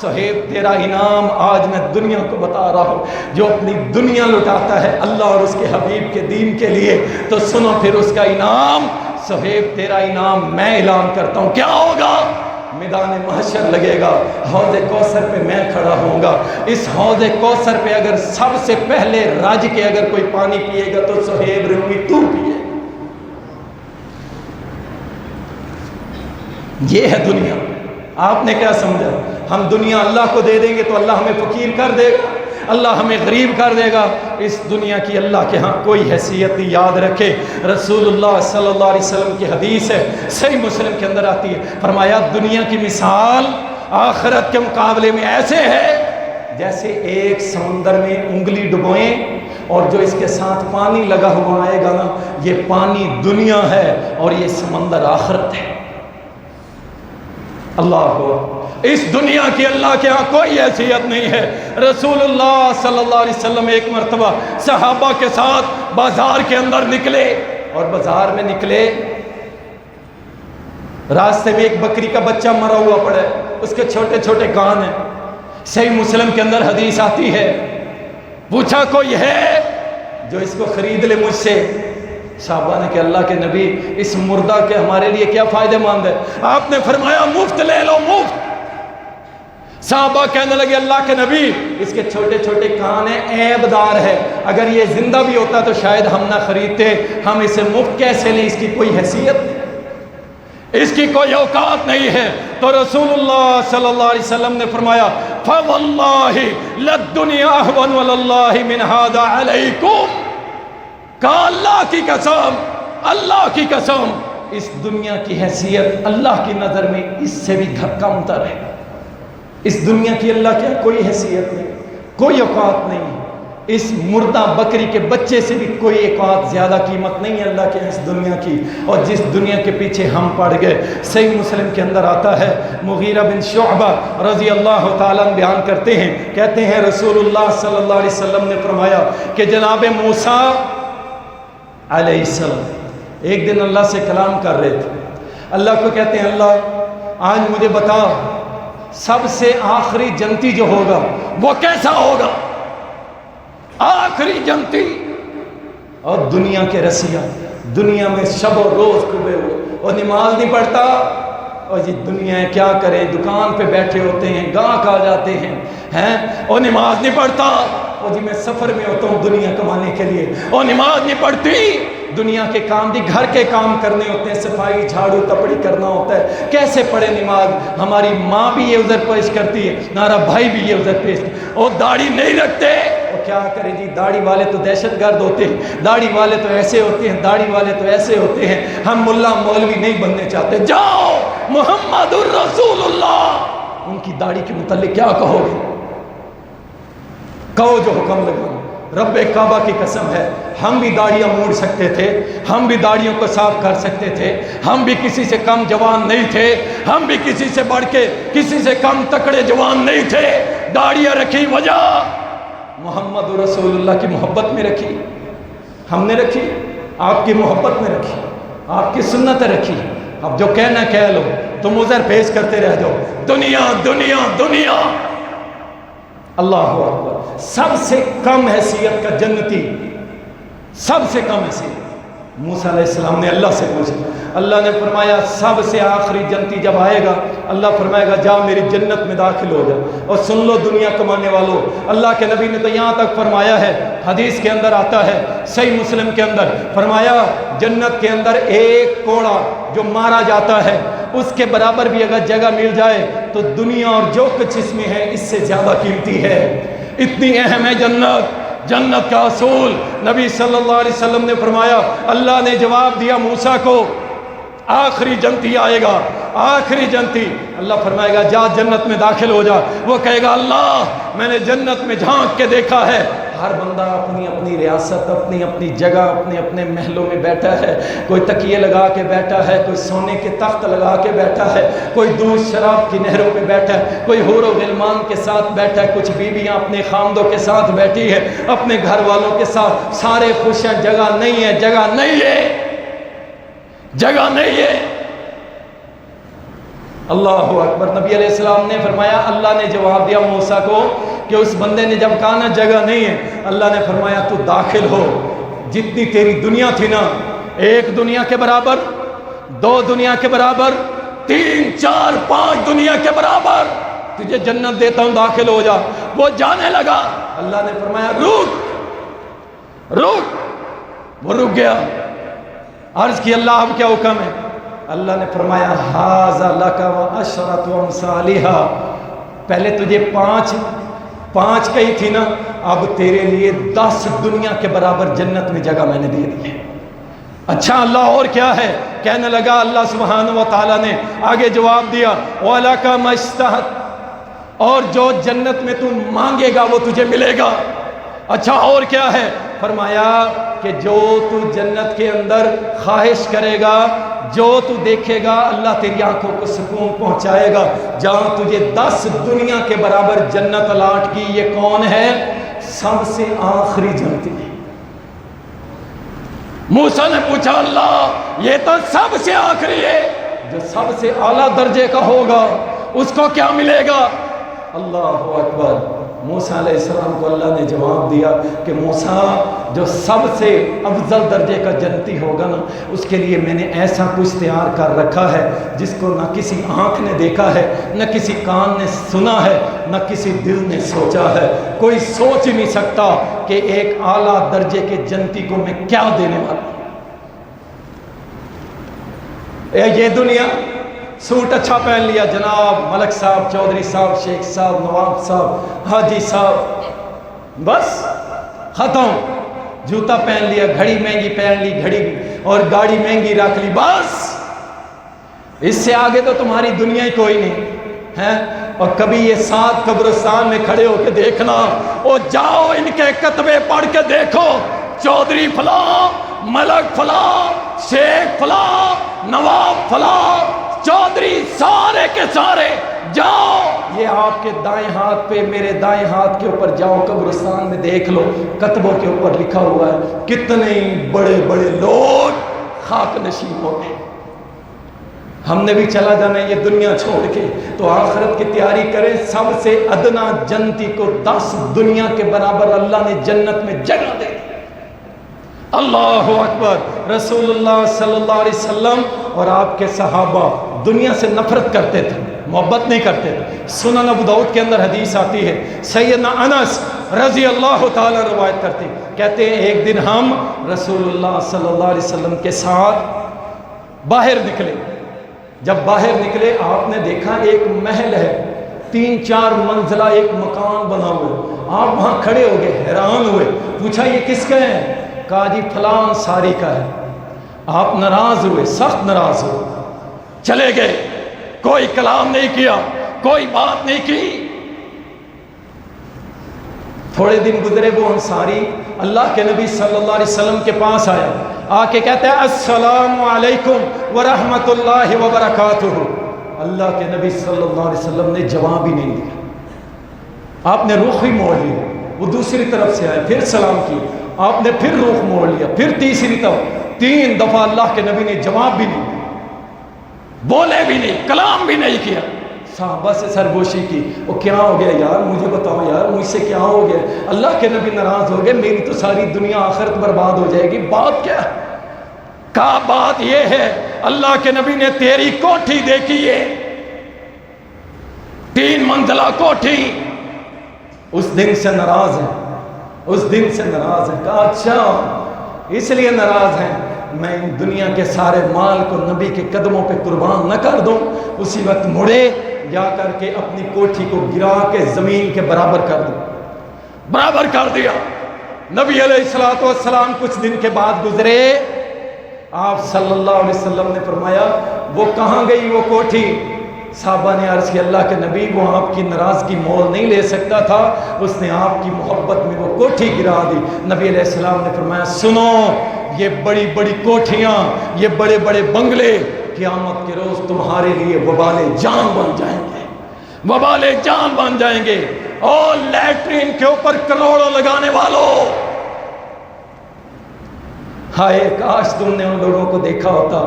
صہیب تیرا انعام آج میں دنیا کو بتا رہا ہوں، جو اپنی دنیا لٹاتا ہے اللہ اور اس کے حبیب کے دین کے لیے، تو سنو پھر اس کا انعام۔ صہیب تیرا انعام میں اعلان کرتا ہوں، کیا ہوگا؟ میدان محشر لگے گا، حوض کوثر پہ میں کھڑا ہوں گا، اس حوض کوثر پہ اگر سب سے پہلے رج کے اگر کوئی پانی پیے گا تو صہیب رومی تو پیے۔ یہ ہے دنیا۔ آپ نے کیا سمجھا ہم دنیا اللہ کو دے دیں گے تو اللہ ہمیں فقیر کر دے گا، اللہ ہمیں غریب کر دے گا؟ اس دنیا کی اللہ کے ہاں کوئی حیثیت نہیں۔ یاد رکھے رسول اللہ صلی اللہ علیہ وسلم کی حدیث ہے، صحیح مسلم کے اندر آتی ہے، فرمایا دنیا کی مثال آخرت کے مقابلے میں ایسے ہے جیسے ایک سمندر میں انگلی ڈبوئیں اور جو اس کے ساتھ پانی لگا ہوا آئے گا نا، یہ پانی دنیا ہے اور یہ سمندر آخرت ہے۔ اللہ کو اس دنیا کی اللہ کے ہاں کوئی حیثیت نہیں ہے۔ رسول اللہ صلی اللہ علیہ وسلم ایک مرتبہ صحابہ کے ساتھ بازار کے اندر نکلے، اور بازار میں نکلے، راستے میں ایک بکری کا بچہ مرا ہوا پڑا ہے، اس کے چھوٹے چھوٹے کان ہیں۔ صحیح مسلم کے اندر حدیث آتی ہے، پوچھا کوئی ہے جو اس کو خرید لے مجھ سے؟ صحابہ نے کہ اللہ کے نبی اس مردہ کے ہمارے لیے کیا فائدہ مند ہے؟ آپ نے فرمایا مفت لے لو، مفت۔ صحابہ کہنے لگے اللہ کے نبی اس کے چھوٹے چھوٹے کان ہیں، عیب دار ہے، اگر یہ زندہ بھی ہوتا تو شاید ہم نہ خریدتے، ہم اسے مفت کیسے لیں؟ اس کی کوئی حیثیت نہیں، اس کی کوئی اوقات نہیں ہے۔ تو رسول اللہ صلی اللہ علیہ وسلم نے فرمایا فَوَاللَّهِ لَلدُّنْيَا أَهْوَنُ عَلَى اللَّهِ مِنْ هَذَا عَلَيْكُمْ۔ کہا اللہ کی قسم، اللہ کی قسم، اس دنیا کی حیثیت اللہ کی نظر میں اس سے بھی کم تر ہے۔ اس دنیا کی اللہ کی کوئی حیثیت نہیں، کوئی اوقات نہیں، اس مردہ بکری کے بچے سے بھی کوئی اوقات زیادہ قیمت نہیں ہے اللہ کے اس دنیا کی، اور جس دنیا کے پیچھے ہم پڑ گئے۔ صحیح مسلم کے اندر آتا ہے، مغیرہ بن شعبہ رضی اللہ تعالیٰ بیان کرتے ہیں، کہتے ہیں رسول اللہ صلی اللہ علیہ وسلم نے فرمایا کہ جناب موسیٰ علیہ السلام ایک دن اللہ سے کلام کر رہے تھے، اللہ کو کہتے ہیں اللہ آج مجھے بتا سب سے آخری جنتی جو ہوگا وہ کیسا ہوگا؟ آخری جنتی، اور دنیا کے رسیہ دنیا میں شب و روز کھبے ہوئے، اور نماز نہیں پڑھتا، اور یہ دنیا کیا کرے، دکان پہ بیٹھے ہوتے ہیں، گاہک آ جاتے ہیں اور نماز نہیں پڑھتا، اور جی میں سفر میں ہوتا ہوں دنیا کمانے کے لیے، اور نماز نہیں پڑھتی، دنیا کے کام بھی گھر کے کام کرنے ہوتے ہیں، صفائی جھاڑو تپڑی کرنا ہوتا ہے، کیسے پڑھے نماز؟ ہماری ماں بھی یہ عذر پیش کرتی ہے، ہمارا بھائی بھی یہ عذر پیش، اور داڑھی نہیں رکھتے، اور کیا کرے جی داڑھی والے تو دہشت گرد ہوتے ہیں، داڑھی والے تو ایسے ہوتے ہیں، داڑھی والے تو ایسے ہوتے ہیں، ہم ملا مولوی نہیں بننے چاہتے۔ جاؤ محمد الرسول اللہ، ان کی داڑھی کے متعلق کیا کہو گے؟ کہو جو حکم لگا۔ رب کعبہ کی قسم ہے ہم بھی داڑیاں موڑ سکتے تھے، ہم بھی داڑیوں کو صاف کر سکتے تھے، ہم بھی کسی سے کم جوان نہیں تھے، ہم بھی کسی سے بڑھ کے کسی سے کم تکڑے جوان نہیں تھے۔ داڑیاں رکھی وجہ محمد رسول اللہ کی محبت میں رکھی، ہم نے رکھی، آپ کی محبت میں رکھی، آپ کی سنت رکھی۔ اب جو کہنا کہہ لو، تم عذر پیش کرتے رہ جاؤ، دنیا دنیا دنیا۔ اللہ اکبر، سب سے کم حیثیت کا جنتی، سب سے کم حیثیت موسیٰ علیہ السلام نے اللہ سے پوچھا، اللہ نے فرمایا سب سے آخری جنتی جب آئے گا اللہ فرمائے گا جا میری جنت میں داخل ہو جا۔ اور سن لو دنیا کمانے والوں، اللہ کے نبی نے تو یہاں تک فرمایا ہے، حدیث کے اندر آتا ہے صحیح مسلم کے اندر، فرمایا جنت کے اندر ایک کوڑا جو مارا جاتا ہے اس کے برابر بھی اگر جگہ مل جائے تو دنیا اور جو کچھ اس میں ہے اس سے زیادہ قیمتی ہے۔ اتنی اہم ہے جنت۔ جنت کا اصول نبی صلی اللہ علیہ وسلم نے فرمایا، اللہ نے جواب دیا موسیٰ کو آخری جنتی آئے گا، آخری جنتی، اللہ فرمائے گا جا جنت میں داخل ہو جا۔ وہ کہے گا اللہ میں نے جنت میں جھانک کے دیکھا ہے ہر بندہ اپنی اپنی ریاست، اپنی اپنی جگہ، اپنے اپنے محلوں میں بیٹھا ہے، کوئی تکیے لگا کے بیٹھا ہے، کوئی سونے کے تخت لگا کے بیٹھا ہے، کوئی دودھ شراب کی نہروں پہ بیٹھا ہے، کوئی حور و غلمان کے ساتھ بیٹھا ہے، کچھ بیویاں اپنے خامدوں کے ساتھ بیٹھی ہے، اپنے گھر والوں کے ساتھ، سارے خوش ہیں۔ جگہ نہیں ہے، جگہ نہیں ہے، جگہ نہیں ہے۔ اللہ اکبر۔ نبی علیہ السلام نے فرمایا، اللہ نے جواب دیا موسیٰ کو کہ اس بندے نے جب کہا نا جگہ نہیں ہے، اللہ نے فرمایا تو داخل ہو، جتنی تیری دنیا تھی نا، ایک دنیا کے برابر، دو دنیا کے برابر، 3 4 5 دنیا کے برابر تجھے جنت دیتا ہوں، داخل ہو جا۔ وہ جانے لگا، اللہ نے فرمایا رک رک، وہ رک گیا۔ عرض کی اللہ اب کیا حکم ہے؟ اللہ نے فرمایا ھذا لک وعشرۃ امثالھا، پہلے تجھے 5 کہی تھی نا، اب تیرے لیے 10 دنیا کے برابر جنت میں جگہ میں نے دے دی ہے۔ اچھا اللہ اور کیا ہے؟ کہنے لگا اللہ سبحانہ و تعالیٰ نے آگے جواب دیا وَلَكَ مَا اشْتَهَتْ، اور جو جنت میں تم مانگے گا وہ تجھے ملے گا۔ اچھا اور کیا ہے؟ فرمایا کہ جو تو جنت کے اندر خواہش کرے گا، جو تو دیکھے گا، اللہ تیری آنکھوں کو سکون پہنچائے گا۔ جہاں تجھے 10 دنیا کے برابر جنت الاٹ کی، یہ کون ہے؟ سب سے آخری جنتی۔ موسیٰ نے پوچھا اللہ یہ تو سب سے آخری ہے، جو سب سے اعلیٰ درجے کا ہوگا اس کو کیا ملے گا؟ اللہ اکبر۔ موسیٰ علیہ السلام کو اللہ نے جواب دیا کہ موسیٰ جو سب سے افضل درجے کا جنتی ہوگا نا، اس کے لیے میں نے ایسا کچھ تیار کر رکھا ہے جس کو نہ کسی آنکھ نے دیکھا ہے، نہ کسی کان نے سنا ہے، نہ کسی دل نے سوچا ہے۔ کوئی سوچ نہیں سکتا کہ ایک اعلیٰ درجے کے جنتی کو میں کیا دینے والا ہوں۔ یہ دنیا سوٹ اچھا پہن لیا، جناب ملک صاحب، چودھری صاحب، شیخ صاحب، نواب صاحب، حاجی صاحب، بس ختم۔ جوتا پہن لیا، گھڑی مہنگی پہن لی، گھڑی اور گاڑی مہنگی رکھ لی، بس اس سے آگے تو تمہاری دنیا ہی کوئی نہیں ہے۔ اور کبھی یہ 7 قبرستان میں کھڑے ہو کے دیکھنا، اور جاؤ ان کے کتبے پڑھ کے دیکھو، چودھری فلاں، ملک فلاں، شیخ فلاں، نواب فلاں، چودھری، سارے کے سارے جاؤ، یہ آپ کے دائیں ہاتھ پہ، میرے دائیں ہاتھ کے اوپر جاؤ قبرستان میں دیکھ لو، کتبوں کے اوپر لکھا ہوا ہے کتنے بڑے بڑے لوگ خاک نشین ہو گئے۔ ہم نے بھی چلا جانا ہے یہ دنیا چھوڑ کے، تو آخرت کی تیاری کریں۔ سب سے ادنا جنتی کو 10 دنیا کے برابر اللہ نے جنت میں جگہ دے دی۔ اللہ اکبر۔ رسول اللہ صلی اللہ علیہ وسلم اور آپ کے صحابہ دنیا سے نفرت کرتے تھے، محبت نہیں کرتے تھے۔ سنن ابو داؤد کے اندر حدیث آتی ہے، سیدنا انس رضی اللہ تعالیٰ روایت کرتے کہتے ہیں ایک دن ہم رسول اللہ صلی اللہ علیہ وسلم کے ساتھ باہر نکلے۔ جب باہر نکلے آپ نے دیکھا ایک محل ہے، 3-4 منزلہ ایک مکان بنا ہوا۔ آپ وہاں کھڑے ہو گئے، حیران ہوئے، پوچھا یہ کس کا ہے؟ کہا جی فلاں انصاری کا ہے۔ آپ ناراض ہوئے، سخت ناراض ہوئے، چلے گئے، کوئی کلام نہیں کیا، کوئی بات نہیں کی۔ تھوڑے دن گزرے، وہ انصاری اللہ کے نبی صلی اللہ علیہ وسلم کے پاس آیا، آ کے کہتے ہیں السلام علیکم ورحمۃ اللہ وبرکاتہ۔ اللہ کے نبی صلی اللہ علیہ وسلم نے جواب ہی نہیں دیا، آپ نے رخ ہی موڑ لیا۔ وہ دوسری طرف سے آئے، پھر سلام کیا، آپ نے پھر رخ موڑ لیا، پھر تیسری طرف، 3 دفعہ اللہ کے نبی نے جواب بھی نہیں، بولے بھی نہیں، کلام بھی نہیں کیا۔ صحابہ سے سرگوشی کی، وہ کیا ہو گیا یار، مجھے بتاؤ یار، مجھ سے کیا ہو گیا؟ اللہ کے نبی ناراض ہو گئے، میری تو ساری دنیا آخرت برباد ہو جائے گی، بات کیا ہے؟ کہا بات یہ ہے اللہ کے نبی نے تیری کوٹھی دیکھی ہے، 3 منزلہ کوٹھی، اس دن سے ناراض ہے، اس دن سے ناراض ہے۔ کہا اچھا اس لیے ناراض ہیں، میں ان دنیا کے سارے مال کو نبی کے قدموں پہ قربان نہ کر دوں؟ اسی وقت مڑے جا کر کے اپنی کوٹھی کو گرا کے زمین کے برابر کر دوں، برابر کر دیا۔ نبی علیہ السلام کچھ دن کے بعد گزرے، آپ صلی اللہ علیہ وسلم نے فرمایا وہ کہاں گئی وہ کوٹھی؟ صحابہ نے عرض کیا اللہ کے نبی وہ آپ کی ناراضگی مول نہیں لے سکتا تھا، اس نے آپ کی محبت میں وہ کوٹھی گرا دی۔ نبی علیہ السلام نے فرمایا سنو، یہ بڑی بڑی کوٹھیاں، یہ بڑے بڑے بنگلے قیامت کے روز تمہارے لیے وبال جان بن جائیں گے، وبال جان بن جائیں گے۔ اور لیٹرین کے اوپر کروڑوں لگانے والوں، ہائے کاش تم نے ان لوگوں کو دیکھا ہوتا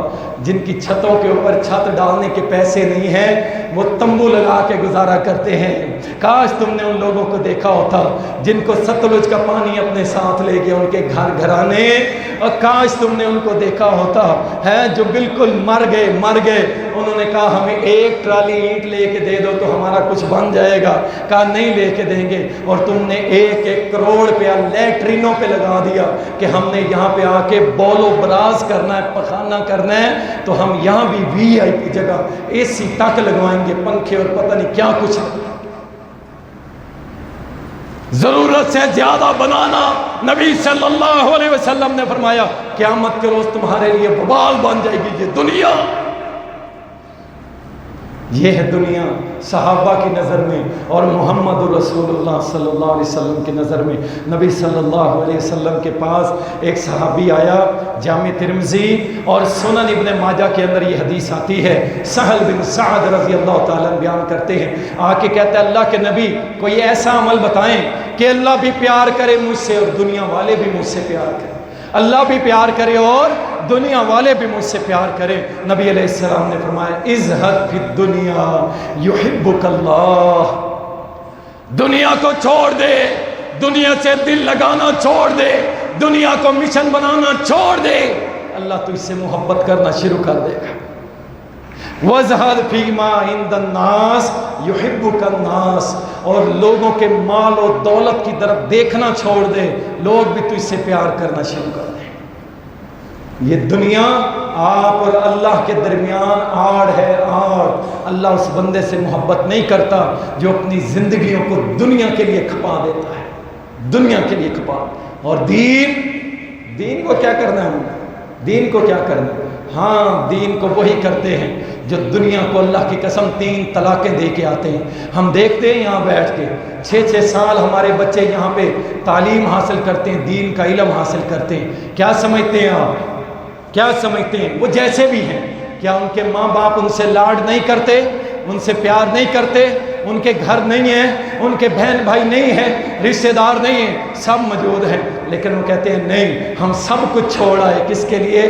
جن کی چھتوں کے اوپر چھت ڈالنے کے پیسے نہیں ہیں، وہ تمبو لگا کے گزارا کرتے ہیں۔ کاش تم نے ان لوگوں کو دیکھا ہوتا جن کو ستلج کا پانی اپنے ساتھ لے گیا ان کے گھر گھرانے، اور کاش تم نے ان کو دیکھا ہوتا ہے جو بالکل مر گئے، انہوں نے کہا ہمیں 1 ٹرالی اینٹ لے کے دے دو تو ہمارا کچھ بن جائے گا، کہا نہیں لے کے دیں گے، اور تم نے 1 کروڑ روپیہ لیٹرینوں پہ لگا دیا کہ ہم نے یہاں پہ آ کے بول و براز کرنا ہے، پخانہ کرنا ہے، تو ہم یہاں بھی VIP جگہ AC تک لگوائیں گے، پنکھے اور پتہ نہیں کیا کچھ۔ ضرورت سے زیادہ بنانا، نبی صلی اللہ علیہ وسلم نے فرمایا قیامت کے روز تمہارے لیے وبال بن جائے گی یہ دنیا۔ یہ ہے دنیا صحابہ کی نظر میں، اور محمد رسول اللہ صلی اللہ علیہ وسلم کی نظر میں۔ نبی صلی اللہ علیہ وسلم کے پاس ایک صحابی آیا، جامع ترمذی اور سنن ابن ماجہ کے اندر یہ حدیث آتی ہے، سہل بن سعد رضی اللہ تعالیٰ بیان کرتے ہیں، آ کے کہتا ہے اللہ کے نبی کوئی ایسا عمل بتائیں کہ اللہ بھی پیار کرے مجھ سے اور دنیا والے بھی مجھ سے پیار کریں، اللہ بھی پیار کرے اور دنیا والے بھی مجھ سے پیار کریں۔ نبی علیہ السلام نے فرمایا ازہد فی الدنیا یحبک اللہ، دنیا کو چھوڑ دے، دنیا سے دل لگانا چھوڑ دے، دنیا کو مشن بنانا چھوڑ دے، اللہ تجھ سے محبت کرنا شروع کر دے گا۔ وَازْهَدْ فِي مَا عِنْدَ النَّاسِ يُحِبُّكَ النَّاسِ، اور لوگوں کے مال و دولت کی طرف دیکھنا چھوڑ دے، لوگ بھی تجھ سے پیار کرنا شروع کر دیں۔ یہ دنیا آپ اور اللہ کے درمیان آڑ ہے، آڑ۔ اللہ اس بندے سے محبت نہیں کرتا جو اپنی زندگیوں کو دنیا کے لیے کھپا دیتا ہے، دنیا کے لیے کھپا۔ اور دین کو کیا کرنا ہے؟ دین کو کیا کرنا ہے؟ ہاں دین کو وہی کرتے ہیں جو دنیا کو اللہ کی قسم 3 طلاقیں دے کے آتے ہیں۔ ہم دیکھتے ہیں یہاں بیٹھ کے 6 سال ہمارے بچے یہاں پہ تعلیم حاصل کرتے ہیں، دین کا علم حاصل کرتے ہیں۔ کیا سمجھتے ہیں آپ؟ کیا سمجھتے ہیں وہ جیسے بھی ہیں؟ کیا ان کے ماں باپ ان سے لاڈ نہیں کرتے، ان سے پیار نہیں کرتے؟ ان کے گھر نہیں ہیں، ان کے بہن بھائی نہیں ہیں، رشتہ دار نہیں ہیں، سب موجود ہیں، لیکن وہ کہتے ہیں نہیں ہم سب کچھ چھوڑا ہے، کس کے لیے؟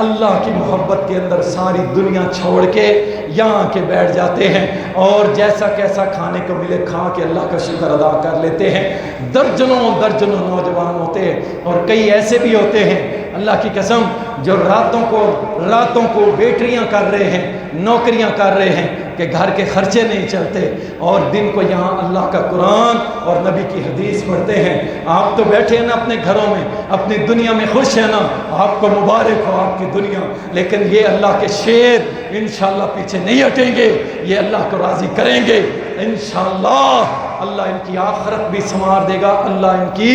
اللہ کی محبت کے اندر ساری دنیا چھوڑ کے یہاں کے بیٹھ جاتے ہیں، اور جیسا کیسا کھانے کو ملے کھا کے اللہ کا شکر ادا کر لیتے ہیں۔ درجنوں نوجوان ہوتے ہیں، اور کئی ایسے بھی ہوتے ہیں اللہ کی قسم جو راتوں کو بیٹریاں کر رہے ہیں، نوکریاں کر رہے ہیں کہ گھر کے خرچے نہیں چلتے، اور دن کو یہاں اللہ کا قرآن اور نبی کی حدیث پڑھتے ہیں۔ آپ تو بیٹھے ہیں نا اپنے گھروں میں، اپنی دنیا میں خوش ہیں نا، آپ کو مبارک ہو آپ کی دنیا، لیکن یہ اللہ کے شیر انشاءاللہ پیچھے نہیں ہٹیں گے، یہ اللہ کو راضی کریں گے انشاءاللہ۔ اللہ ان کی آخرت بھی سنوار دے گا، اللہ ان کی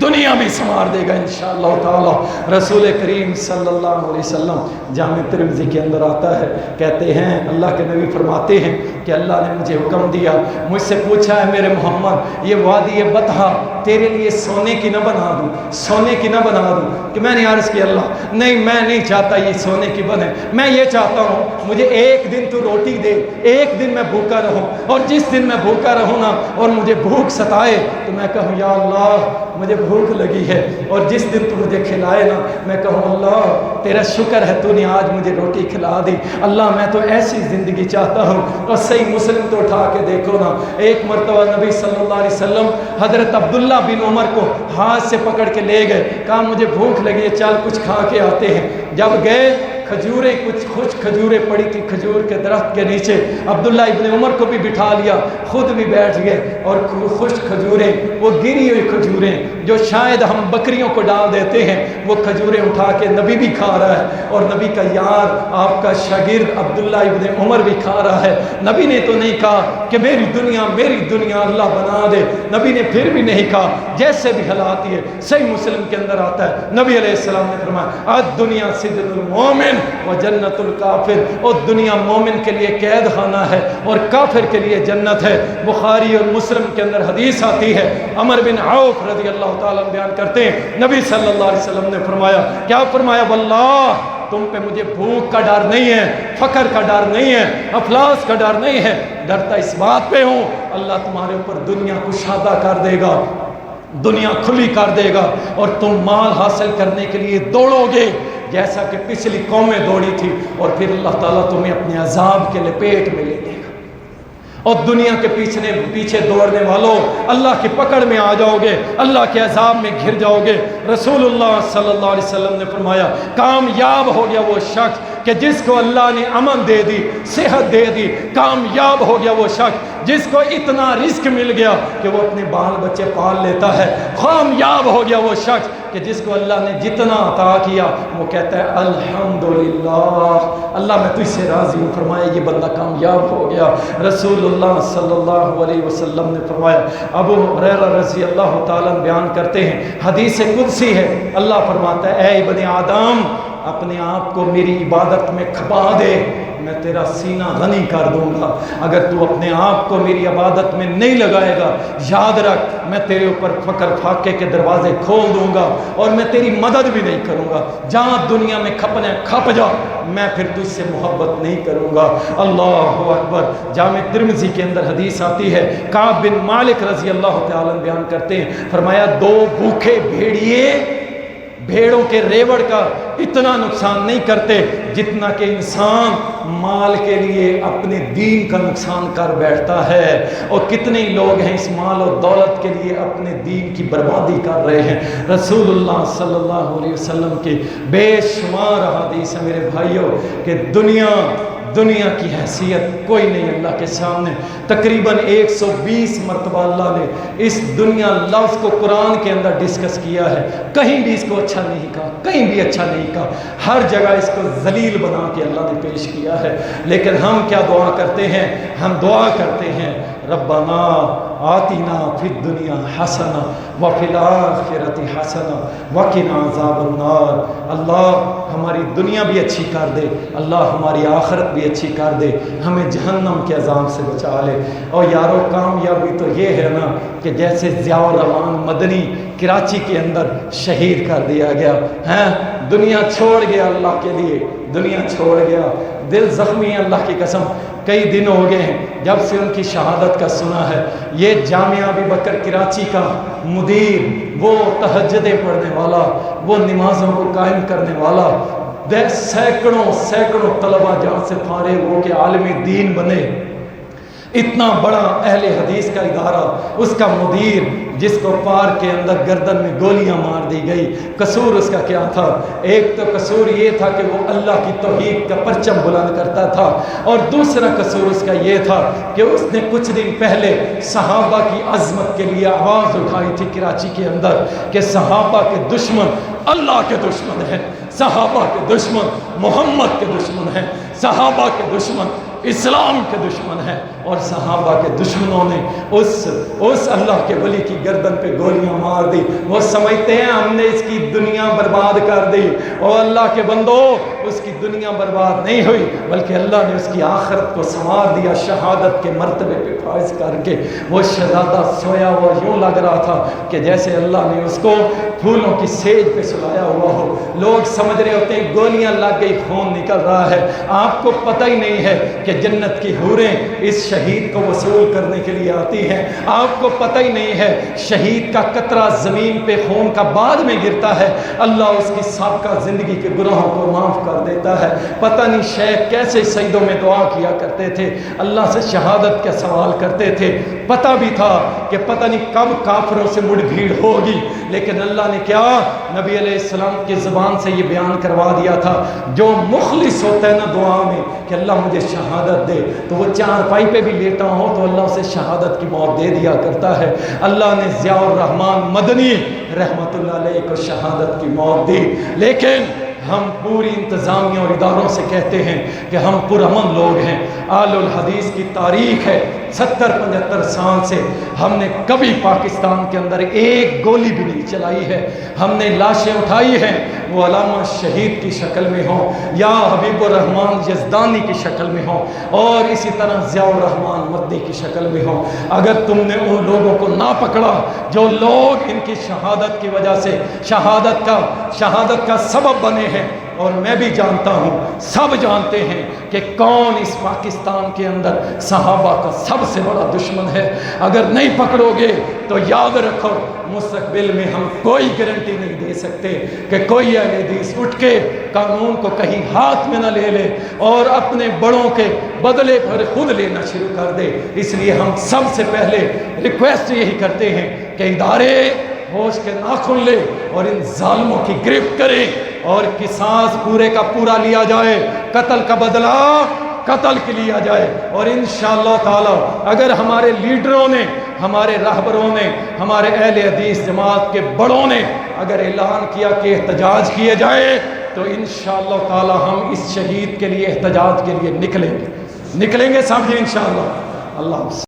دنیا بھی سنوار دے گا انشاءاللہ تعالی۔ رسول کریم صلی اللہ علیہ وسلم جامع ترمذی کے اندر آتا ہے، کہتے ہیں اللہ کے نبی فرماتے ہیں کہ اللہ نے مجھے حکم دیا، مجھ سے پوچھا ہے میرے محمد یہ وادی بطحا تیرے لیے سونے کی نہ بنا دوں، سونے کی نہ بنا دوں؟ کہ میں نے عرض کیا اللہ نہیں، میں نہیں چاہتا یہ سونے کی بنے، میں یہ چاہتا ہوں مجھے ایک دن تو روٹی دے، ایک دن میں بھوکا رہوں، اور جس دن میں بھوکا رہوں نا اور مجھے بھوک ستائے تو میں کہوں یا اللہ مجھے بھوک لگی ہے، اور جس دن تو مجھے کھلائے نا میں کہوں اللہ تیرا شکر ہے تو نے آج مجھے روٹی کھلا دی، اللہ میں تو ایسی زندگی چاہتا ہوں۔ اور صحیح مسلم تو اٹھا کے دیکھو نا، ایک مرتبہ نبی صلی اللہ علیہ وسلم حضرت عبداللہ بن عمر کو ہاتھ سے پکڑ کے لے گئے، کہا مجھے بھوک لگی ہے، چل کچھ کھا کے آتے ہیں۔ جب گئے کھجوریں، کچھ خشک کھجوریں پڑی تھی کھجور کے درخت کے نیچے، عبداللہ ابن عمر کو بھی بٹھا لیا، خود بھی بیٹھ گئے، اور خشک کھجوریں، وہ گری ہوئی کھجوریں جو شاید ہم بکریوں کو ڈال دیتے ہیں، وہ کھجوریں اٹھا کے نبی بھی کھا رہا ہے، اور نبی کا یار آپ کا شاگرد عبداللہ ابن عمر بھی کھا رہا ہے۔ نبی نے تو نہیں کہا کہ میری دنیا اللہ بنا دے، نبی نے پھر بھی نہیں کہا، جیسے بھی حالات ہے۔ صحیح مسلم کے اندر آتا ہے، نبی علیہ السلام نے فرمایا الدنیا سجن المومن و جنت الکافر، اور دنیا مومن کے لیے قید خانہ ہے اور کافر کے لیے جنت ہے۔ بخاری اور مسلم کے اندر حدیث آتی ہے، عمر بن عوف رضی اللہ تعالیٰ بیان کرتے ہیں، نبی صلی اللہ علیہ وسلم نے فرمایا، کیا فرمایا؟ واللہ تم پہ مجھے بھوک کا ڈر نہیں ہے، فقر کا ڈر نہیں ہے، افلاس کا ڈر نہیں ہے، ڈرتا اس بات پہ ہوں اللہ تمہارے اوپر دنیا کشادہ کر دے گا، دنیا کھلی کر دے گا، اور تم مال حاصل کرنے کے لیے دوڑو گے جیسا کہ پچھلی قومیں دوڑی تھی، اور پھر اللہ تعالیٰ تمہیں اپنے عذاب کے لپیٹ میں لے لے گا، اور دنیا کے پیچھے دوڑنے والوں اللہ کی پکڑ میں آ جاؤ گے، اللہ کے عذاب میں گھر جاؤ گے۔ رسول اللہ صلی اللہ علیہ وسلم نے فرمایا کامیاب ہو گیا وہ شخص کہ جس کو اللہ نے امن دے دی، صحت دے دی، کامیاب ہو گیا وہ شخص جس کو اتنا رزق مل گیا کہ وہ اپنے بال بچے پال لیتا ہے، کامیاب ہو گیا وہ شخص کہ جس کو اللہ نے جتنا عطا کیا وہ کہتا ہے الحمدللہ، اللہ میں تجھ سے راضی ہوں، فرمایا یہ بندہ کامیاب ہو گیا۔ رسول اللہ صلی اللہ علیہ وسلم نے فرمایا، ابو ہریرہ رضی اللہ تعالیٰ بیان کرتے ہیں، حدیث قدسی ہے، اللہ فرماتا ہے اے ابن آدم اپنے آپ کو میری عبادت میں کھپا دے، میں تیرا سینہ غنی کر دوں گا۔ اگر تو اپنے آپ کو میری عبادت میں نہیں لگائے گا، یاد رکھ میں تیرے اوپر فقر فاقے کے دروازے کھول دوں گا، اور میں تیری مدد بھی نہیں کروں گا، جہاں دنیا میں کھپنا ہے کھپ جا، میں پھر تجھ سے محبت نہیں کروں گا۔ اللہ اکبر۔ جامع ترمذی کے اندر حدیث آتی ہے، کعب بن مالک رضی اللہ تعالیٰ بیان کرتے ہیں، فرمایا دو بھوکے بھیڑیے بھیڑوں کے ریوڑ کا اتنا نقصان نہیں کرتے جتنا کہ انسان مال کے لیے اپنے دین کا نقصان کر بیٹھتا ہے، اور کتنے لوگ ہیں اس مال اور دولت کے لیے اپنے دین کی بربادی کر رہے ہیں۔ رسول اللہ صلی اللہ علیہ وسلم کی بے شمار حدیث ہے میرے بھائیوں کہ دنیا کی حیثیت کوئی نہیں اللہ کے سامنے۔ تقریباً 120 مرتبہ اللہ نے اس دنیا لفظ کو قرآن کے اندر ڈسکس کیا ہے، کہیں بھی اس کو اچھا نہیں کہا، کہیں بھی اچھا نہیں کہا، ہر جگہ اس کو ذلیل بنا کے اللہ نے پیش کیا ہے۔ لیکن ہم کیا دعا کرتے ہیں؟ ہم دعا کرتے ہیں ربنا آتنا فی الدنیا حسنہ وفی الآخرۃ حسنہ وقنا عذاب النار۔ اللہ ہماری دنیا بھی اچھی کر دے، اللہ ہماری آخرت بھی اچھی کر دے، ہمیں جہنم کے عذاب سے بچا لے۔ اور یارو کامیابی تو یہ ہے نا کہ جیسے ضیاء الرحمان مدنی کراچی کے اندر شہید کر دیا گیا ہے، دنیا چھوڑ گیا اللہ کے لیے، دنیا چھوڑ گیا، دل زخمی ہے اللہ کی قسم، کئی دن ہو گئے ہیں جب سے ان کی شہادت کا سنا ہے۔ یہ جامعہ ابی بکر کراچی کا مدیر، وہ تہجدیں پڑھنے والا، وہ نمازوں کو قائم کرنے والا، سینکڑوں طلبہ جہاں سے فارغ ہو کے عالم دین بنے، اتنا بڑا اہل حدیث کا ادارہ، اس کا مدیر جس کو پارک کے اندر گردن میں گولیاں مار دی گئی، قصور اس کا کیا تھا؟ ایک تو قصور یہ تھا کہ وہ اللہ کی توحید کا پرچم بلند کرتا تھا، اور دوسرا قصور اس کا یہ تھا کہ اس نے کچھ دن پہلے صحابہ کی عظمت کے لیے آواز اٹھائی تھی کراچی کے اندر کہ صحابہ کے دشمن اللہ کے دشمن ہیں، صحابہ کے دشمن محمد کے دشمن ہیں، صحابہ کے دشمن اسلام کے دشمن ہیں، اور صحابہ کے دشمنوں نے اس اللہ کے ولی کی گردن پہ گولیاں مار دی۔ وہ سمجھتے ہیں ہم نے اس کی دنیا برباد کر دی، اور اللہ کے بندو اس کی دنیا برباد نہیں ہوئی بلکہ اللہ نے اس کی آخرت کو سنوار دیا، شہادت کے مرتبے پہ فائز کر کے۔ وہ شہزادہ سویا ہوا یوں لگ رہا تھا کہ جیسے اللہ نے اس کو پھولوں کی سیج پہ سلایا ہوا ہو۔ لوگ سمجھ رہے ہوتے ہیں گولیاں لگ گئی، خون نکل رہا ہے، آپ کو پتہ ہی نہیں ہے کہ کہ جنت کی حوریں اس شہید کو وصول کرنے کے لیے آتی ہیں۔ آپ کو پتہ ہی نہیں ہے شہید کا قطرہ زمین پہ خون کا بعد میں گرتا ہے، اللہ اس کی سابقہ زندگی کے گناہوں کو معاف کر دیتا ہے۔ پتہ نہیں شیخ کیسے سجدوں میں دعا کیا کرتے تھے، اللہ سے شہادت کا سوال کرتے تھے، پتہ بھی تھا کہ پتہ نہیں کب کافروں سے مڑ بھیڑ ہوگی، لیکن اللہ نے کیا نبی علیہ السلام کی زبان سے یہ بیان کروا دیا تھا، جو مخلص ہوتا ہے نا دعا میں کہ اللہ مجھے شہادت دے، تو وہ چارپائی پہ بھی لیٹا ہو تو اللہ اسے شہادت کی موت دے دیا کرتا ہے۔ اللہ نے ضیاء الرحمن مدنی رحمت اللہ علیہ کو شہادت کی موت دی، لیکن ہم پوری انتظامیہ اور اداروں سے کہتے ہیں کہ ہم پرامن لوگ ہیں۔ آل الحدیث کی تاریخ ہے 70-75 سال سے ہم نے کبھی پاکستان کے اندر ایک گولی بھی نہیں چلائی ہے، ہم نے لاشیں اٹھائی ہیں، وہ علامہ شہید کی شکل میں ہوں یا حبیب الرحمن یزدانی کی شکل میں ہوں اور اسی طرح ضیاء الرحمن مدنی کی شکل میں ہوں۔ اگر تم نے ان لوگوں کو نہ پکڑا جو لوگ ان کی شہادت کی وجہ سے شہادت کا سبب بنے ہیں، اور میں بھی جانتا ہوں، سب جانتے ہیں کہ کون اس پاکستان کے اندر صحابہ کا سب سے بڑا دشمن ہے، اگر نہیں پکڑو گے تو یاد رکھو مستقبل میں ہم کوئی گارنٹی نہیں دے سکتے کہ کوئی اہل حدیث اٹھ کے قانون کو کہیں ہاتھ میں نہ لے لے اور اپنے بڑوں کے بدلے پر خود لینا شروع کر دے۔ اس لیے ہم سب سے پہلے ریکویسٹ یہی کرتے ہیں کہ ادارے ہوش کے ناخن لے اور ان ظالموں کی گرفت کریں اور قصاص پورے کا پورا لیا جائے، قتل کا بدلہ قتل کے لیا جائے، اور انشاءاللہ تعالی اگر ہمارے لیڈروں نے، ہمارے رہبروں نے، ہمارے اہل حدیث جماعت کے بڑوں نے اگر اعلان کیا کہ احتجاج کیے جائے تو انشاءاللہ تعالی ہم اس شہید کے لیے احتجاج کے لیے نکلیں گے صاحب جی انشاءاللہ۔ اللہ حافظ۔